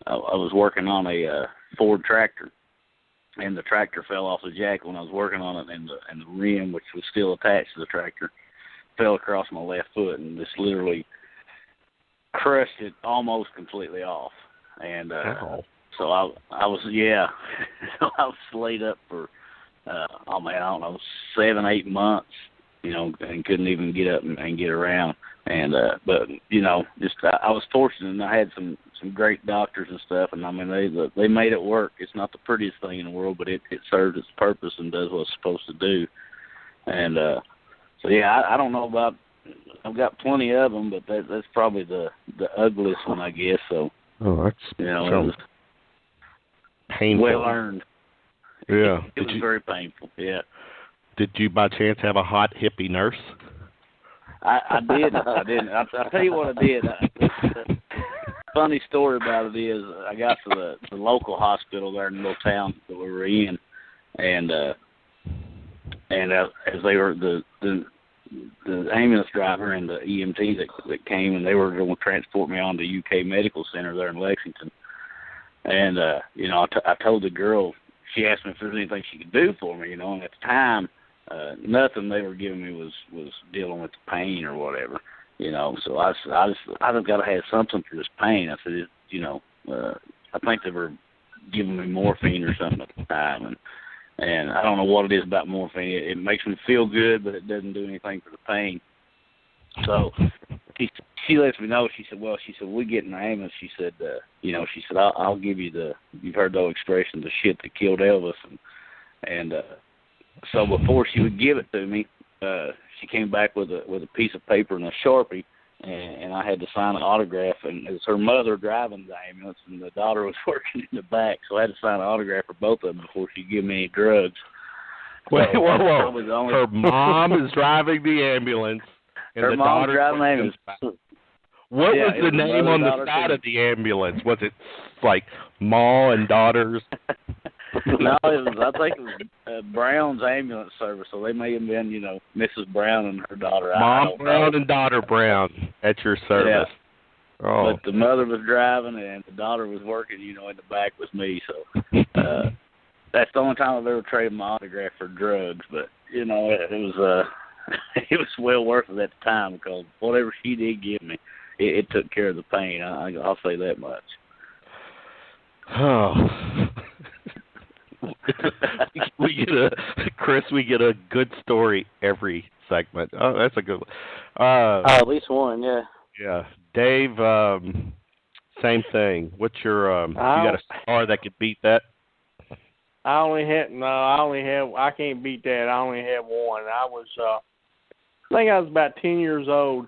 I was working on a Ford tractor, and the tractor fell off the jack when I was working on it, and the rim, which was still attached to the tractor, fell across my left foot and just literally crushed it almost completely off. And so I was so I was laid up for I don't know, 7-8 months, and couldn't even get up and get around. And but I was fortunate, and I had some great doctors and stuff, and I mean they made it work. It's not the prettiest thing in the world, but it served its purpose and does what it's supposed to do. And so I don't know about. I've got plenty of them, but that's probably the ugliest one, I guess. So
that's
it was
painful.
Well earned.
Yeah,
it was very painful. Yeah.
Did you by chance have a hot hippie nurse?
I did. I didn't. I'll tell you what I did. Funny story about it is I got to the local hospital there in the little town that we were in, and as they were the ambulance driver and the EMT that came, and they were going to transport me on to UK Medical Center there in Lexington. And I told the girl, she asked me if there was anything she could do for me, and at the time, nothing they were giving me was dealing with the pain or whatever, So I just got to have something for this pain. I said, I think they were giving me morphine or something at the time, and I don't know what it is about morphine. It makes me feel good, but it doesn't do anything for the pain. So she lets me know. She said, we get in the ambulance. She said, she said, I'll give you you've heard the old expression, the shit that killed Elvis. And so before she would give it to me, she came back with a piece of paper and a Sharpie, and I had to sign an autograph. And it was her mother driving the ambulance, and the daughter was working in the back, so I had to sign an autograph for both of them before she'd give me any drugs.
Wait, whoa. Her mom is driving the ambulance, and
her
the
mom's
daughter
driving the ambulance.
What was the name on the side of the ambulance? Was it like Ma and Daughters?
No, I think it was Brown's ambulance service, so they may have been, Mrs. Brown and her daughter.
Mom Brown and daughter Brown at your service.
Yeah.
Oh.
But the mother was driving, and the daughter was working, in the back with me. So that's the only time I've ever traded my autograph for drugs. But it was it was well worth it at the time, because whatever she did give me, it took care of the pain. I'll say that much.
Oh. we get a good story every segment. Oh, that's a good one.
At least one, yeah.
Yeah, Dave. Same thing. What's your? You got a star that could beat that?
I can't beat that. I only have one. I think I was about 10 years old.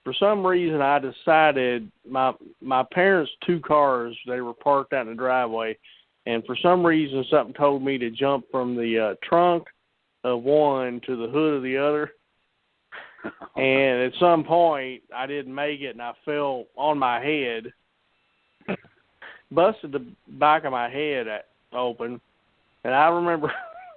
For some reason, I decided my parents' 2 cars, they were parked out in the driveway, and for some reason, something told me to jump from the trunk of one to the hood of the other. And at some point, I didn't make it, and I fell on my head, busted the back of my head open. And I remember